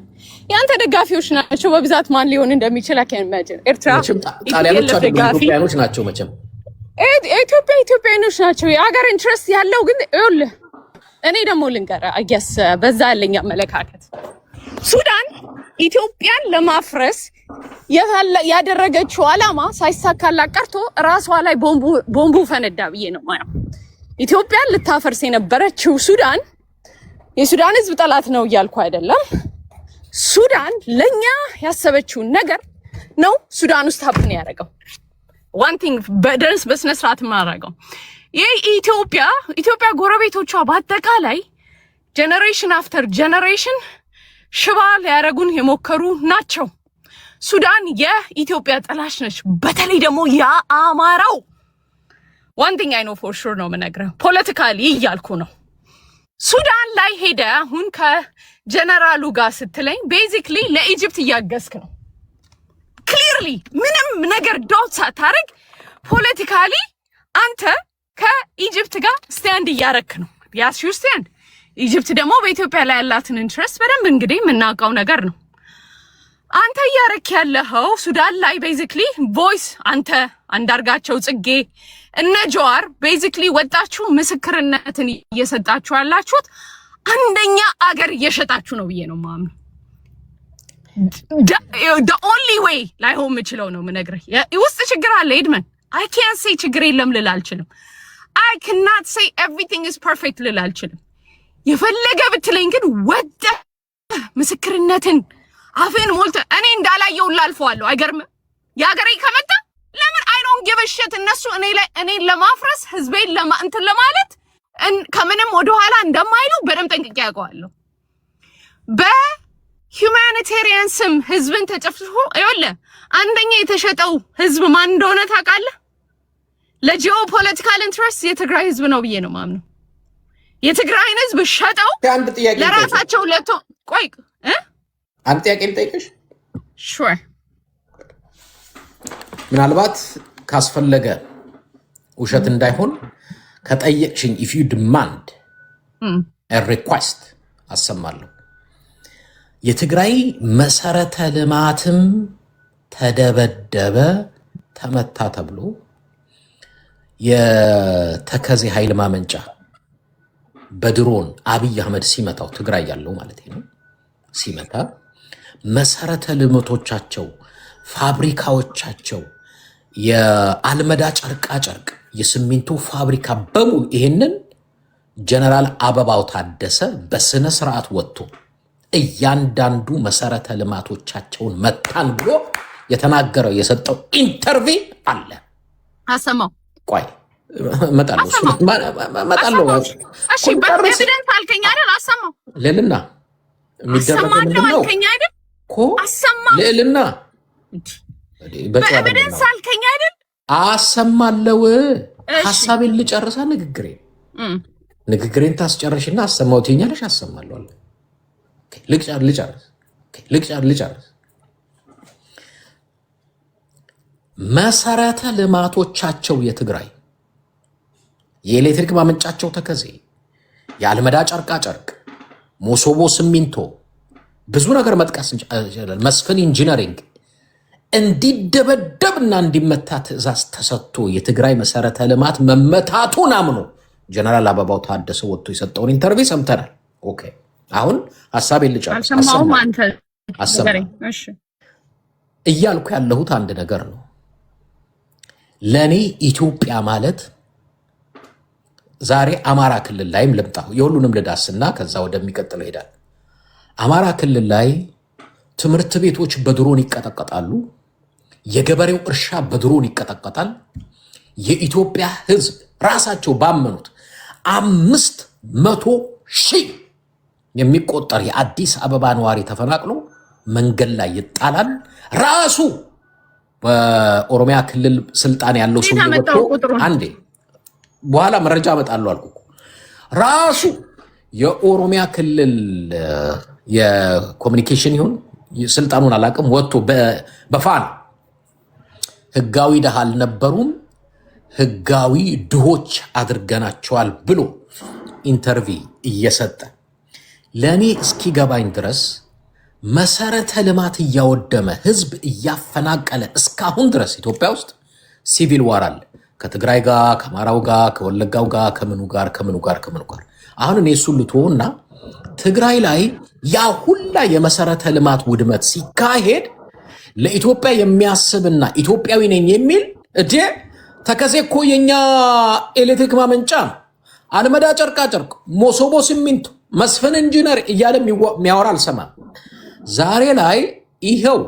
የአንተ ደጋፊዎች ናቸው በብዛት። ማን ሊሆን እንደሚችል አከማጅን ኤርትራ ጣሊያኖች ኢትዮጵያኖች ናቸው። መቼም ኢትዮጵያኖች ናቸው። የሀገር ኢንትረስት ያለው ግን ይኸውልህ፣ እኔ ደግሞ ልንገርህ አያስ በዛ ያለኝ አመለካከት ሱዳን ኢትዮጵያን ለማፍረስ ያደረገችው ዓላማ ሳይሳካላት ቀርቶ ራሷ ላይ ቦምቡ ፈነዳ ብዬ ነው ማለት። ኢትዮጵያን ልታፈርስ የነበረችው ሱዳን የሱዳን ህዝብ ጠላት ነው እያልኩ አይደለም። ሱዳን ለኛ ያሰበችውን ነገር ነው ሱዳን ውስጥ ሀብን ያደረገው። ዋን ቲንግ በደንስ በስነ ስርዓት ማረጋው የኢትዮጵያ ጎረቤቶቿ በአጠቃላይ ጀነሬሽን አፍተር ጀነሬሽን ሽባ ሊያረጉን የሞከሩ ናቸው። ሱዳን የኢትዮጵያ ጠላሽ ነች። በተለይ ደግሞ የአማራው ዋን ቲንግ አይ ኖ ፎር ሹር ነው የምነግርህ፣ ፖለቲካሊ እያልኩ ነው። ሱዳን ላይ ሄደ አሁን ከጀነራሉ ጋር ስትለኝ ቤዚክሊ ለኢጅፕት እያገዝክ ነው። ክሊርሊ ምንም ነገር ዳውት ሳታረግ ፖለቲካሊ አንተ ከኢጅፕት ጋር ስታንድ እያረክ ነው። ያስ ዩ ስታንድ። ኢጅፕት ደግሞ በኢትዮጵያ ላይ ያላትን ኢንትረስት በደንብ እንግዲህ የምናውቀው ነገር ነው። አንተ እያረክ ያለኸው ሱዳን ላይ ቤዚክሊ ቮይስ አንተ አንዳርጋቸው ጽጌ እነ ጀዋር ቤዚክሊ ወጣችሁ ምስክርነትን እየሰጣችሁ ያላችሁት አንደኛ አገር እየሸጣችሁ ነው ብዬ ነው ማምነው። the only way ላይሆን የምችለው ነው የምነግርህ። ውስጥ ችግር አለ ኤድመን። I can't say ችግር የለም ልል አልችልም። I cannot say everything is perfect ልል አልችልም። የፈለገ ብትለኝ ግን ወደ ምስክርነትን አፌን ሞልተ እኔ እንዳላየው ላልፈዋለሁ። አይገርምም? የሀገሬ ከመጣ ለምን I don't give a shit። እነሱ እኔን ለማፍረስ ህዝቤን እንትን ለማለት ከምንም ወደኋላ እንደማይሉ በደንብ ጠንቅቄ ያውቀዋለሁ። በሁማኒቴሪያን ስም ህዝብን ተጨፍጭፎ ይኸውልህ፣ አንደኛ የተሸጠው ህዝብ ማን እንደሆነ ታውቃለህ? ለጂኦ ፖለቲካል ኢንትረስት የትግራይ ህዝብ ነው ብዬ ነው ማምነው። የትግራይን ህዝብ ሸጠው ለራሳቸው ቆይ አንድ ጥያቄ ልጠይቅሽ። ሹር። ምናልባት ካስፈለገ ውሸት እንዳይሆን ከጠየቅሽኝ if you demand a request አሰማለሁ። የትግራይ መሰረተ ልማትም ተደበደበ ተመታ ተብሎ የተከዜ ኃይል ማመንጫ በድሮን አብይ አህመድ ሲመታው ትግራይ ያለው ማለት ነው ሲመታ መሰረተ ልማቶቻቸው ፋብሪካዎቻቸው የአልመዳ ጨርቃ ጨርቅ የሲሚንቶ ፋብሪካ በሙሉ ይሄንን ጀነራል አበባው ታደሰ በስነ ስርዓት ወጥቶ እያንዳንዱ መሰረተ ልማቶቻቸውን መታን ብሎ የተናገረው የሰጠው ኢንተርቪው አለ። አሰማው ቆይ መጣለው። እሺ በኤቪደንስ አልከኝ አይደል? አሰማው ለልና የሚደረገው ምንድነው እኮ ለልና በኤቪደንስ አልከኝ አይደል? አሰማለው። ሐሳቤን ልጨርሳ ንግግሬን ታስጨርሽና አሰማው ትኛለሽ። አሰማለሁ አለ። ልጨርስ። መሰረተ ልማቶቻቸው የትግራይ የኤሌክትሪክ ማመንጫቸው ተከዜ፣ የአልመዳ ጨርቃ ጨርቅ፣ ሞሶቦ ሲሚንቶ፣ ብዙ ነገር መጥቀስ እንችላለን። መስፍን ኢንጂነሪንግ እንዲደበደብና እንዲመታ ትዕዛዝ ተሰጥቶ የትግራይ መሰረተ ልማት መመታቱን አምኖ ጀነራል አበባው ታደሰ ወጥቶ የሰጠውን ኢንተርቪው ሰምተናል። ኦኬ አሁን ሐሳብ ልጨርስ እያልኩ ያለሁት አንድ ነገር ነው። ለኔ ኢትዮጵያ ማለት ዛሬ አማራ ክልል ላይም ልምጣ የሁሉንም ልዳስና ከዛ ወደሚቀጥለው ሄዳል። አማራ ክልል ላይ ትምህርት ቤቶች በድሮን ይቀጠቀጣሉ። የገበሬው እርሻ በድሮን ይቀጠቀጣል። የኢትዮጵያ ሕዝብ ራሳቸው ባመኑት 500,000 የሚቆጠር የአዲስ አበባ ነዋሪ ተፈናቅሎ መንገድ ላይ ይጣላል። ራሱ በኦሮሚያ ክልል ስልጣን ያለው ሰው አንዴ በኋላ መረጃ አመጣለሁ አልኩ። ራሱ የኦሮሚያ ክልል የኮሙኒኬሽን ይሁን ስልጣኑን አላውቅም ወጥቶ በፋን ህጋዊ ደሃ አልነበሩም ህጋዊ ድሆች አድርገናቸዋል ብሎ ኢንተርቪው እየሰጠ ለኔ እስኪገባኝ ድረስ መሰረተ ልማት እያወደመ ህዝብ እያፈናቀለ እስካሁን ድረስ ኢትዮጵያ ውስጥ ሲቪል ዋር አለ። ከትግራይ ጋር ከአማራው ጋር ከወለጋው ጋር ከምኑ ጋር አሁን እኔ እሱን ልትሆና ትግራይ ላይ ያ ሁላ የመሰረተ ልማት ውድመት ሲካሄድ ለኢትዮጵያ የሚያስብና ኢትዮጵያዊ ነኝ የሚል እዴ ተከዜ እኮ የኛ ኤሌክትሪክ ማመንጫ አልመዳ ጨርቃ ጨርቅ ሞሶቦ ሲሚንቶ መስፍን ኢንጂነር እያለ የሚያወራ አልሰማም። ዛሬ ላይ ይሄው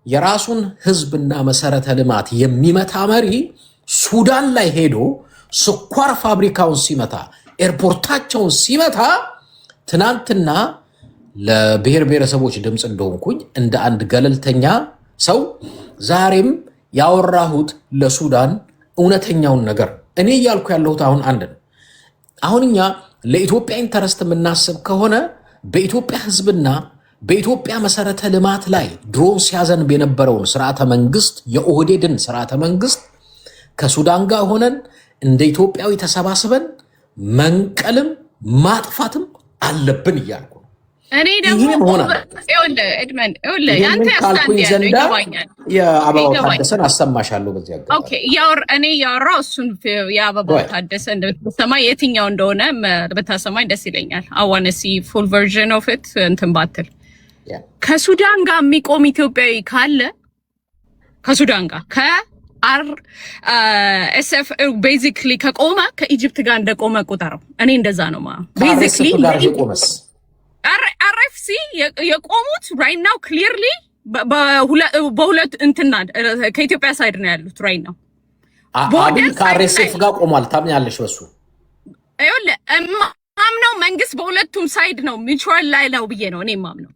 የራሱን ህዝብና መሰረተ ልማት የሚመታ መሪ ሱዳን ላይ ሄዶ ስኳር ፋብሪካውን ሲመታ ኤርፖርታቸውን ሲመታ ትናንትና ለብሔር ብሔረሰቦች ድምፅ እንደሆንኩኝ እንደ አንድ ገለልተኛ ሰው ዛሬም ያወራሁት ለሱዳን እውነተኛውን ነገር እኔ እያልኩ ያለሁት አሁን አንድ ነው። አሁን እኛ ለኢትዮጵያ ኢንተረስት የምናስብ ከሆነ በኢትዮጵያ ህዝብና በኢትዮጵያ መሰረተ ልማት ላይ ድሮን ሲያዘንብ የነበረውን ስርዓተ መንግስት የኦህዴድን ስርዓተ መንግስት ከሱዳን ጋር ሆነን እንደ ኢትዮጵያዊ ተሰባስበን መንቀልም ማጥፋትም አለብን እያልኩ ነው። እኔ ደግሞ የአበባው ታደሰን አሰማሻለሁ በዚህ አጋጣሚ። ኦኬ እኔ ያወራው እሱን የአበባው ታደሰ እንደተሰማ የትኛው እንደሆነ በታሰማኝ ደስ ይለኛል። አዋነሲ ፉል ቨርዥን ኦፍ ኢት እንትን ባትል ከሱዳን ጋር የሚቆም ኢትዮጵያዊ ካለ ከሱዳን ጋር ኤስኤፍ ቤዚክሊ ከቆመ ከኢጅፕት ጋር እንደቆመ ቁጠረው። እኔ እንደዛ ነው ቤዚክሊ አርኤፍሲ የቆሙት ራይት ናው ክሊርሊ በሁለት እንትና ከኢትዮጵያ ሳይድ ነው ያሉት ራይት ናው። አብይ ከአርኤስኤፍ ጋር ቆሟል። ታምኛለሽ? በሱ አይወለ ማምነው መንግስት በሁለቱም ሳይድ ነው ሚቹዋል ላይ ነው ብዬ ነው እኔ ማምነው።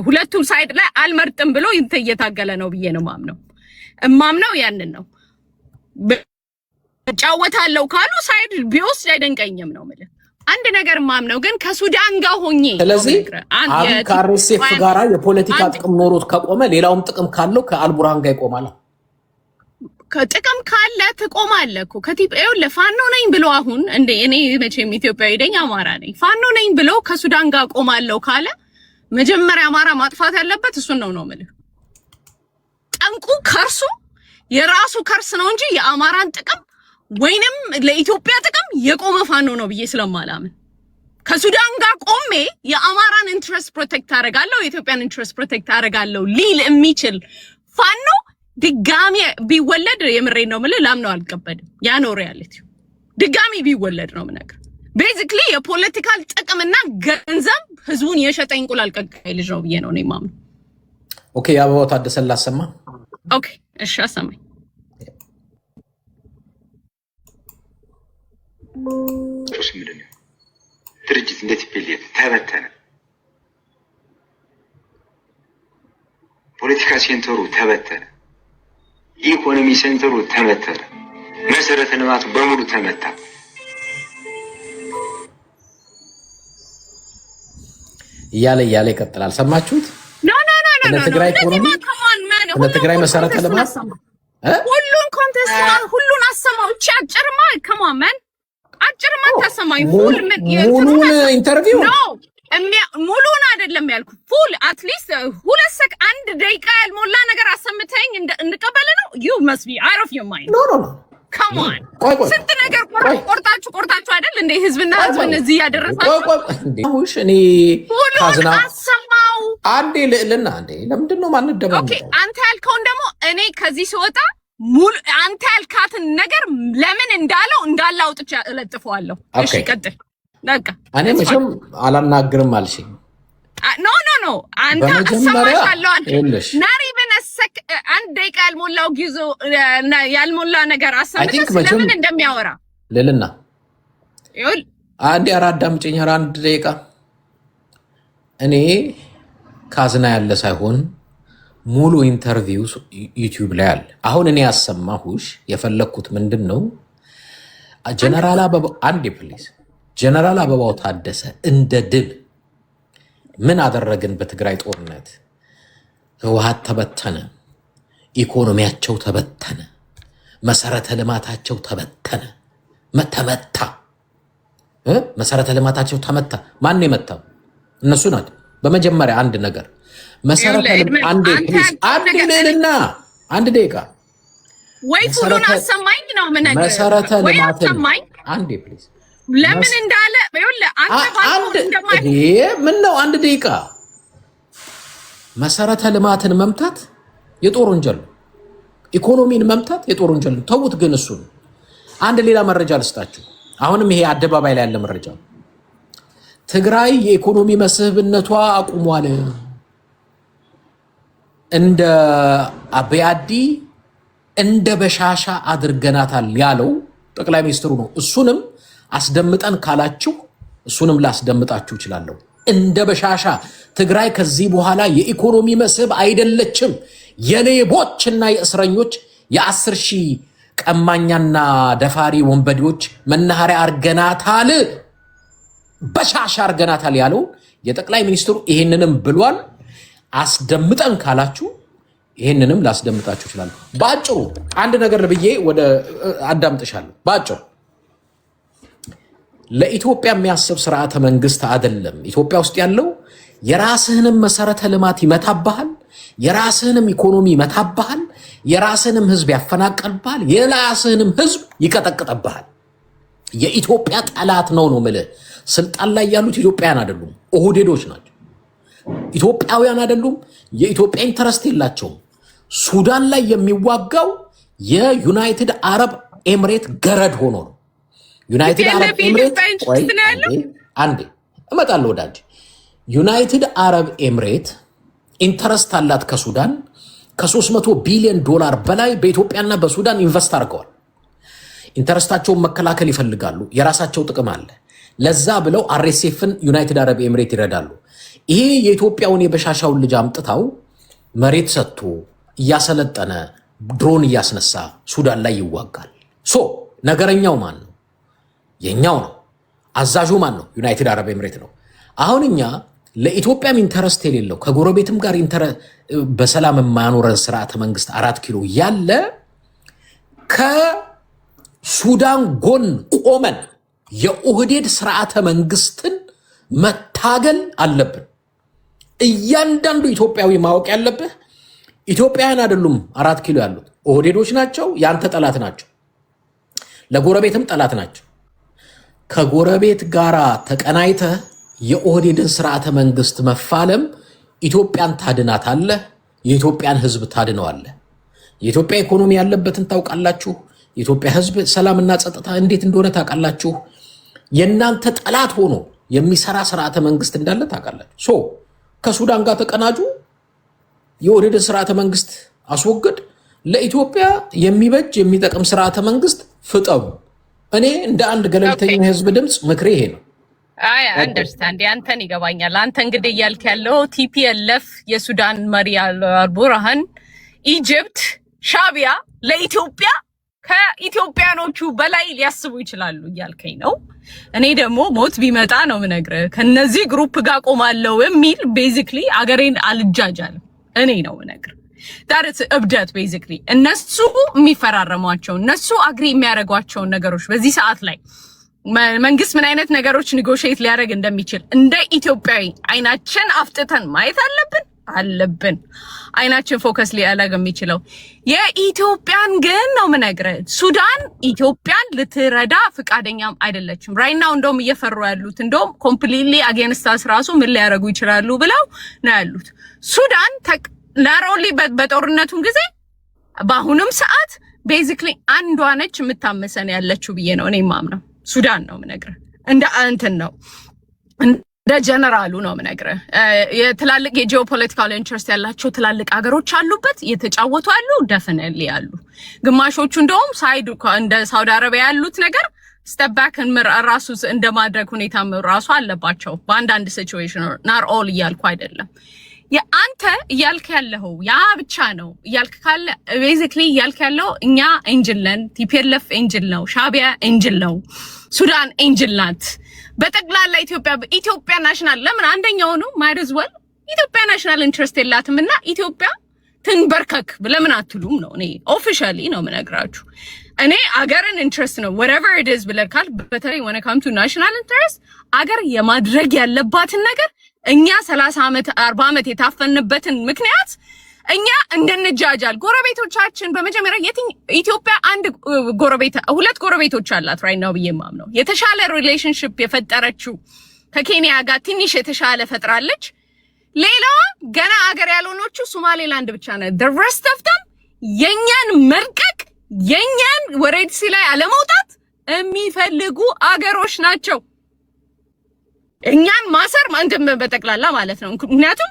ሁለቱም ሳይድ ላይ አልመርጥም ብሎ እየታገለ ነው ብዬ ነው ማምነው ያንን ነው። ጫወታለው ካሉ ሳይድ ቢወስድ አይደንቀኝም ነው ማለት አንድ ነገር ማምነው። ግን ከሱዳን ጋር ሆኜ ስለዚህ አብይ ከአርኤስኤፍ ጋር የፖለቲካ ጥቅም ኖሮት ከቆመ ሌላውም ጥቅም ካለው ከአልቡርሃን ጋር ይቆማል። ከጥቅም ካለ ትቆማለህ እኮ ከቲፒኤው ለፋኖ ነኝ ብሎ አሁን እንደ እኔ መቼም ኢትዮጵያዊ ነኝ አማራ ነኝ ፋኖ ነኝ ብሎ ከሱዳን ጋር ቆማለሁ ካለ መጀመሪያ አማራ ማጥፋት ያለበት እሱን ነው ማለት ጠንቁ ከርሱ የራሱ ከርስ ነው እንጂ የአማራን ጥቅም ወይንም ለኢትዮጵያ ጥቅም የቆመ ፋኖ ነው ብዬ ስለማላምን ከሱዳን ጋር ቆሜ የአማራን ኢንትረስት ፕሮቴክት አደርጋለሁ የኢትዮጵያን ኢንትረስት ፕሮቴክት አደርጋለሁ ሊል የሚችል ፋኖ ድጋሚ ቢወለድ የምሬን ነው የምልህ ላምነው አልቀበድም። ያ ነው ሪያሊቲ። ድጋሚ ቢወለድ ነው የምነግርህ። ቤዚክሊ የፖለቲካል ጥቅምና ገንዘብ ህዝቡን የሸጠ እንቁላል ቀቃይ ልጅ ነው ብዬ ነው እኔ የማምነው። ኦኬ የአበባው ታደሰን ላሰማ። ኦኬ እሺ አሰማኝ። ድርጅት እንዴት ቢሊየት ተበተነ። ፖለቲካ ሴንተሩ ተበተነ። ኢኮኖሚ ሴንተሩ ተበተነ። መሰረተ ልማቱ በሙሉ ተመታ። እያለ ይቀጥላል። ሰማችሁት? ኖ ለትግራይ ኢኮኖሚ ለትግራይ መሰረተ ልማት ሁሉን ኮንቴስት ሁሉን አሰማው። እቺ አጭርማ ከማመን አጭርማ ተሰማኝ። ሙሉን ኢንተርቪው ሙሉን አይደለም ያልኩ ፉል አትሊስት 1 ደቂቃ ያልሞላ ነገር አሰምተኝ እንቀበል ነው። you must be out of your mind. no come on ስንት ነገር ቆርጣችሁ አይደል እንደ ህዝብና ህዝብን እዚህ ያደረሳችሁ ሁሽ እኔ ካዝና አሰማው አንዴ ለልና አንዴ ለምንድን ነው ማንደባም? ኦኬ አንተ ያልከውን ደግሞ እኔ ከዚህ ሲወጣ ሙሉ አንተ ያልካትን ነገር ለምን እንዳለ አውጥቼ እለጥፈዋለሁ። እሺ ቀጥል በቃ። እኔ መቼም አላናግርም አልሽኝ። ኖ አንተ አሰማሻለሁ አንተ ናሪ በነሰክ 1 ደቂቃ ያልሞላው ጊዜ ያልሞላ ነገር አሰምተሽ ለምን እንደሚያወራ ለልና ይሁን አንዴ አዳምጪኝ 1 ደቂቃ። እኔ ካዝና ያለ ሳይሆን ሙሉ ኢንተርቪው ዩቲዩብ ላይ አለ። አሁን እኔ ያሰማሁሽ የፈለኩት ምንድነው ጀነራል አበባው አንዴ ፕሊዝ ጀነራል አበባው ታደሰ እንደ ድል ምን አደረግን? በትግራይ ጦርነት ህወሓት ተበተነ፣ ኢኮኖሚያቸው ተበተነ፣ መሰረተ ልማታቸው ተበተነ፣ ተመታ። መሰረተ ልማታቸው ተመታ። ማን የመታው? እነሱ ናቸው። በመጀመሪያ አንድ ነገር መሰረተ አንዴ ፕሊዝ አንዴ ለልና 1 ደቂቃ ወይ ሁሉን አሰማኝ ነው ምንነገር መሰረተ ልማት አንዴ ፕሊዝ ለምን እንዳለ በይወለ አንተ እንደማይ ምን ነው 1 ደቂቃ መሰረተ ልማትን መምታት የጦር ወንጀል፣ ኢኮኖሚን መምታት የጦር ወንጀል። ተውት ግን እሱ አንድ ሌላ መረጃ ልስጣችሁ። አሁንም ይሄ አደባባይ ላይ ያለ መረጃ ትግራይ የኢኮኖሚ መስህብነቷ አቁሟል። እንደ አብያዲ እንደ በሻሻ አድርገናታል ያለው ጠቅላይ ሚኒስትሩ ነው። እሱንም አስደምጠን ካላችሁ እሱንም ላስደምጣችሁ እችላለሁ። እንደ በሻሻ ትግራይ ከዚህ በኋላ የኢኮኖሚ መስህብ አይደለችም። የሌቦችና የእስረኞች የ10,000 ቀማኛና ደፋሪ ወንበዴዎች መናኸሪያ አርገናታል፣ በሻሻ አርገናታል ያለው የጠቅላይ ሚኒስትሩ ይሄንንም ብሏል። አስደምጠን ካላችሁ ይሄንንም ላስደምጣችሁ እችላለሁ። ባጭሩ አንድ ነገር ብዬ ወደ አዳምጥሻለሁ። ባጭሩ ለኢትዮጵያ የሚያስብ ስርዓተ መንግስት አይደለም ኢትዮጵያ ውስጥ ያለው። የራስህንም መሰረተ ልማት ይመታብሃል፣ የራስህንም ኢኮኖሚ ይመታብሃል፣ የራስህንም ህዝብ ያፈናቀልብሃል፣ የራስህንም ህዝብ ይቀጠቅጥብሃል። የኢትዮጵያ ጠላት ነው የምልህ። ስልጣን ላይ ያሉት ኢትዮጵያውያን አይደሉም፣ ኦህዴዶች ናቸው። ኢትዮጵያውያን አይደሉም። የኢትዮጵያ ኢንተረስት የላቸውም። ሱዳን ላይ የሚዋጋው የዩናይትድ አረብ ኤምሬት ገረድ ሆኖ ነው። ዩናይትድ አረብ ኤምሬት አንዴ እመጣለሁ ወዳጅ። ዩናይትድ አረብ ኤምሬት ኢንተረስት አላት ከሱዳን። ከ300 ቢሊዮን ዶላር በላይ በኢትዮጵያና በሱዳን ኢንቨስት አድርገዋል። ኢንተረስታቸውን መከላከል ይፈልጋሉ። የራሳቸው ጥቅም አለ። ለዛ ብለው አርኤስኤፍን ዩናይትድ አረብ ኤምሬት ይረዳሉ። ይሄ የኢትዮጵያውን የበሻሻውን ልጅ አምጥታው መሬት ሰጥቶ እያሰለጠነ ድሮን እያስነሳ ሱዳን ላይ ይዋጋል። ነገረኛው ማን ነው? የኛው ነው። አዛዡ ማን ነው? ዩናይትድ አረብ ኤምሬት ነው። አሁን እኛ ለኢትዮጵያም ኢንተረስት የሌለው ከጎረቤትም ጋር በሰላም የማያኖረን ስርዓተ መንግስት 4 ኪሎ ያለ ከሱዳን ጎን ቆመን የኦህዴድ ስርዓተ መንግስትን መታገል አለብን። እያንዳንዱ ኢትዮጵያዊ ማወቅ ያለብህ ኢትዮጵያውያን አይደሉም 4 ኪሎ ያሉት ኦህዴዶች ናቸው። ያንተ ጠላት ናቸው። ለጎረቤትም ጠላት ናቸው። ከጎረቤት ጋራ ተቀናይተህ የኦህዴድን ስርዓተ መንግስት መፋለም ኢትዮጵያን ታድናታለህ። የኢትዮጵያን ህዝብ ታድነዋለህ። የኢትዮጵያ ኢኮኖሚ ያለበትን ታውቃላችሁ። የኢትዮጵያ ህዝብ ሰላምና ጸጥታ እንዴት እንደሆነ ታውቃላችሁ። የእናንተ ጠላት ሆኖ የሚሰራ ስርዓተ መንግስት እንዳለ ታውቃላችሁ። ከሱዳን ጋር ተቀናጁ። የኦህዴድን ስርዓተ መንግስት አስወግድ። ለኢትዮጵያ የሚበጅ የሚጠቅም ስርዓተ መንግስት ፍጠሩ። እኔ እንደ አንድ ገለልተኛ ህዝብ ድምፅ ምክሬ ይሄ ነው። አይ አንደርስታንድ አንተን ይገባኛል። አንተ እንግዲህ እያልክ ያለው ቲፒኤልኤፍ የሱዳን መሪ አልቡርሃን፣ ኢጅፕት፣ ሻቢያ ለኢትዮጵያ ከኢትዮጵያኖቹ በላይ ሊያስቡ ይችላሉ እያልከኝ ነው። እኔ ደግሞ ሞት ቢመጣ ነው ምነግርህ ከነዚህ ግሩፕ ጋር ቆማለሁ የሚል ቤዚክሊ አገሬን አልጃጃልም እኔ ነው ምነግርህ። ዳትስ እብደት ቤዚክሊ። እነሱ የሚፈራረሟቸው እነሱ አግሪ የሚያደርጓቸውን ነገሮች በዚህ ሰዓት ላይ መንግስት ምን አይነት ነገሮች ኔጎሽዬት ሊያደርግ እንደሚችል እንደ ኢትዮጵያዊ አይናችን አፍጥተን ማየት አለብን። አይናችን ፎከስ ሊያደርግ የሚችለው የኢትዮጵያን ግን ነው የምነግርህ። ሱዳን ኢትዮጵያን ልትረዳ ፍቃደኛም አይደለችም። ራይት ናው እንደውም እየፈሩ ያሉት እንደውም ኮምፕሊትሊ አጌንስታስ ራሱ ምን ሊያደርጉ ይችላሉ ብለው ነው ያሉት። ሱዳን ናሮሊ በጦርነቱም ጊዜ በአሁኑም ሰዓት ቤዚክሊ አንዷ ነች የምታመሰን ያለችው ብዬ ነው እኔ ማምነው። ሱዳን ነው የምነግርህ እንደ እንትን ነው እንደ ጀነራሉ ነው የምነግርህ። የትላልቅ የጂኦፖለቲካል ኢንትረስት ያላቸው ትላልቅ ሀገሮች አሉበት እየተጫወቱ ያሉ ደፍነሊ ያሉ። ግማሾቹ እንደውም ሳይዱ እንደ ሳውዲ አረቢያ ያሉት ነገር ስቴፕ ባክ ራሱ እንደማድረግ ሁኔታ ራሱ አለባቸው በአንዳንድ ሲቹዌሽን ናር ኦል እያልኩ አይደለም። የአንተ እያልክ ያለው ያ ብቻ ነው እያልክ ካለ ቤዚክሊ እያልክ ያለው እኛ ኤንጅል ነን፣ ቲፒኤልኤፍ ኤንጅል ነው፣ ሻቢያ ኤንጅል ነው፣ ሱዳን ኤንጅል ናት። በጠቅላላ ኢትዮጵያ ናሽናል ለምን አንደኛው ነው ማይድዝ ወል ኢትዮጵያ ናሽናል ኢንትረስት የላትም እና ኢትዮጵያ ትንበርከክ ለምን አትሉም ነው እኔ ኦፊሻሊ ነው የምነግራችሁ። እኔ አገርን ኢንትረስት ነው whatever it is ብለካል። በተለይ when it comes to national interest አገር የማድረግ ያለባትን ነገር እኛ 30 ዓመት 40 ዓመት የታፈንበትን ምክንያት እኛ እንደንጃጃል ጎረቤቶቻችን በመጀመሪያ ኢትዮጵያ ሁለት ጎረቤቶች አላት ራይት ናው ብዬ ማምነው። የተሻለ ሪሌሽንሺፕ የፈጠረችው ከኬንያ ጋር ትንሽ የተሻለ ፈጥራለች። ሌላዋ ገና አገር ያልሆነችው ሶማሌላንድ ብቻ ነው። the rest of them የኛን መልቀቅ የኛን ወሬድ ሲ ላይ አለመውጣት የሚፈልጉ አገሮች ናቸው። እኛን ማሰር ማንተም በጠቅላላ ማለት ነው። ምክንያቱም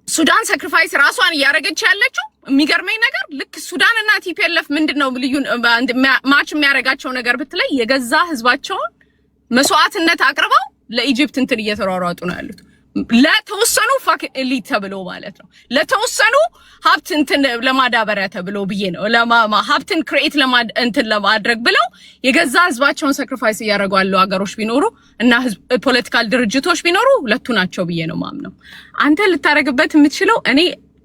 ሱዳን ሳክሪፋይስ ራሷን እያደረገች ያለችው የሚገርመኝ ነገር ልክ ሱዳን እና ቲፒኤልኤፍ ምንድነው ልዩ ማች የሚያደርጋቸው ነገር ብትለይ የገዛ ህዝባቸውን መስዋዕትነት አቅርበው ለኢጂፕት እንትን እየተሯሯጡ ነው ያሉት። ለተወሰኑ ፋክሊት ተብሎ ማለት ነው ለተወሰኑ ሀብት እንትን ለማዳበሪያ ተብሎ ብዬ ነው ሀብትን ክሬት ለማድረግ ብለው የገዛ ህዝባቸውን ሳክሪፋይስ እያደረጉ ያሉ ሀገሮች ቢኖሩ እና ፖለቲካል ድርጅቶች ቢኖሩ ሁለቱ ናቸው ብዬ ነው ማምነው። አንተ ልታረግበት የምትችለው እኔ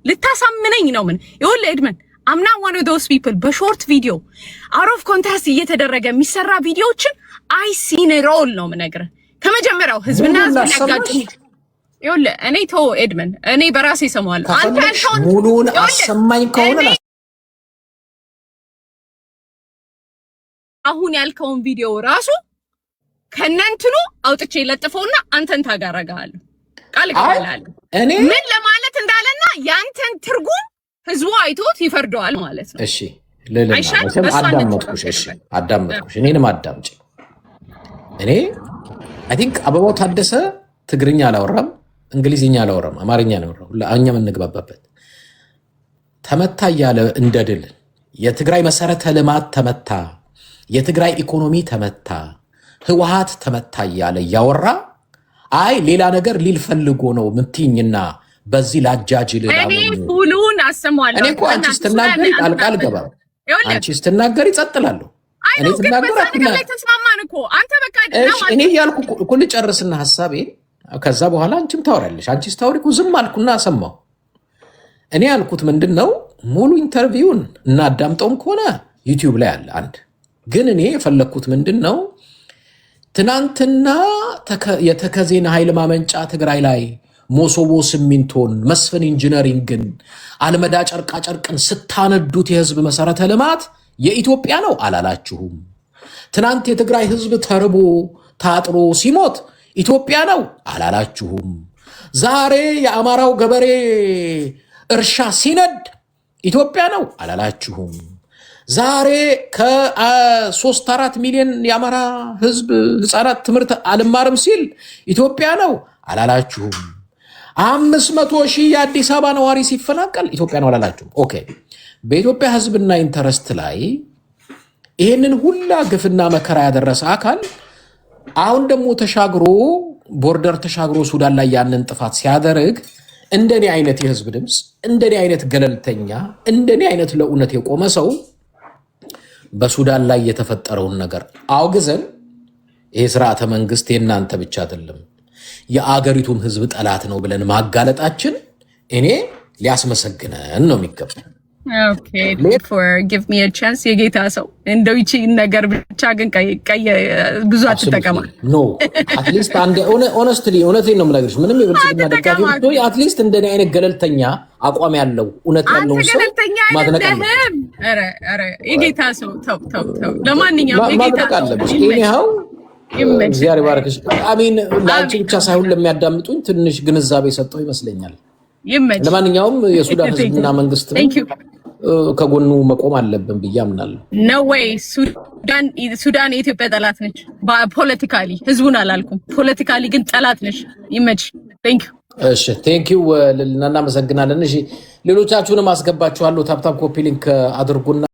ልታሳምነኝ ነው ምን ይኸውልህ ኤድመን I'm not one of those people በሾርት ቪዲዮ out of context እየተደረገ የሚሰራ ቪዲዮዎችን I seen it all ነው የምነግርህ። ከመጀመሪያው ህዝብና ህዝብ ያጋጭ ይኸውልህ እኔ ኤድመን እኔ በራሴ ሰማዋለሁ። አንተ ያልከውን ሙሉውን አሰማኝ ከሆነ አሁን ያልከውን ቪዲዮ ራሱ ከነንትኑ አውጥቼ ለጥፈውና አንተን ታጋራጋለሁ ቃል ገባላለሁ። እኔ ምን ለማለት እንዳለና ያንተን ትርጉም ህዝቡ አይቶት ይፈርደዋል ማለት ነው። እሺ አዳመጥኩሽ። እሺ አዳመጥኩሽ። እኔንም አዳምጪ። እኔ አይ ቲንክ አበባው ታደሰ ትግርኛ አላወራም፣ እንግሊዝኛ አላወራም፣ አማርኛ ነው ያወራው። ለአኛ የምንግባባበት ተመታ እያለ እንደድል የትግራይ መሰረተ ልማት ተመታ፣ የትግራይ ኢኮኖሚ ተመታ፣ ህወሓት ተመታ እያለ እያወራ አይ ሌላ ነገር ሊል ፈልጎ ነው ምትኝና በዚህ ላጃጅል እኔ ሁሉን አሰማለሁ። እኔ እኮ አንቺ ስትናገሪ ቃል ገባ፣ አንቺ ስትናገሪ ጸጥላለሁ። እኔ ስትናገር ተስማማን እኮ አንተ በቃ እኔ ያልኩ እኮ ልጨርስና ሐሳቤን ከዛ በኋላ አንቺም ታወራለሽ። አንቺ ስታወሪ እኮ ዝም አልኩና ሰማሁ። እኔ ያልኩት ምንድነው ሙሉ ኢንተርቪውን እና አዳምጠውም ከሆነ ዩቲዩብ ላይ አለ አንድ። ግን እኔ የፈለኩት ምንድነው ትናንትና የተከዜን ኃይል ማመንጫ ትግራይ ላይ ሞሶቦ ሲሚንቶን፣ መስፍን ኢንጂነሪንግን፣ አልመዳ ጨርቃ ጨርቅን ስታነዱት የህዝብ መሰረተ ልማት የኢትዮጵያ ነው አላላችሁም? ትናንት የትግራይ ህዝብ ተርቦ ታጥሮ ሲሞት ኢትዮጵያ ነው አላላችሁም? ዛሬ የአማራው ገበሬ እርሻ ሲነድ ኢትዮጵያ ነው አላላችሁም? ዛሬ ከ3-4 ሚሊዮን የአማራ ህዝብ ህፃናት ትምህርት አልማርም ሲል ኢትዮጵያ ነው አላላችሁም? 500,000 የአዲስ አበባ ነዋሪ ሲፈናቀል ኢትዮጵያ ነው አላላችሁም? ኦኬ፣ በኢትዮጵያ ህዝብና ኢንተረስት ላይ ይህንን ሁላ ግፍና መከራ ያደረሰ አካል አሁን ደግሞ ተሻግሮ ቦርደር ተሻግሮ ሱዳን ላይ ያንን ጥፋት ሲያደርግ እንደኔ አይነት የህዝብ ድምፅ፣ እንደኔ አይነት ገለልተኛ፣ እንደኔ አይነት ለእውነት የቆመ ሰው በሱዳን ላይ የተፈጠረውን ነገር አውግዘን ይሄ ስርዓተ መንግስት የእናንተ ብቻ አይደለም የአገሪቱም ህዝብ ጠላት ነው ብለን ማጋለጣችን እኔ ሊያስመሰግነን ነው የሚገባው። Okay, give me a chance. የጌታ ሰው እንደው ይቺ ነገር ብቻ ግን ቀይ ብዙ አትጠቀማ። ኖ አትሊስት አንድ ሆነስትሊ እውነቴን ነው የምነግርሽ። ምንም የብልጽግና ደጋፊ ብትሆይ አትሊስት እንደኔ አይነት ገለልተኛ አቋም ያለው እውነት ያለው ሰው ማድነቅ የጌታ ሰው ተው። ለማንኛውም የጌታ ሰው ይሄው እግዚአብሔር ይባርክሽ። አሜን። ለአንቺ ብቻ ሳይሆን ለሚያዳምጡኝ ትንሽ ግንዛቤ ሰጠው ይመስለኛል። ለማንኛውም የሱዳን ህዝብና መንግስት ከጎኑ መቆም አለብን ብዬ አምናለሁ። ኖ ዌይ ሱዳን የኢትዮጵያ ጠላት ነች። ፖለቲካሊ ህዝቡን አላልኩም፣ ፖለቲካሊ ግን ጠላት ነች። ይመች። ቴንክ ዩ። እሺ ቴንክ ዩ። እናመሰግናለን። እሺ ሌሎቻችሁንም አስገባችኋለሁ። ታፕታፕ ኮፒ ሊንክ አድርጉና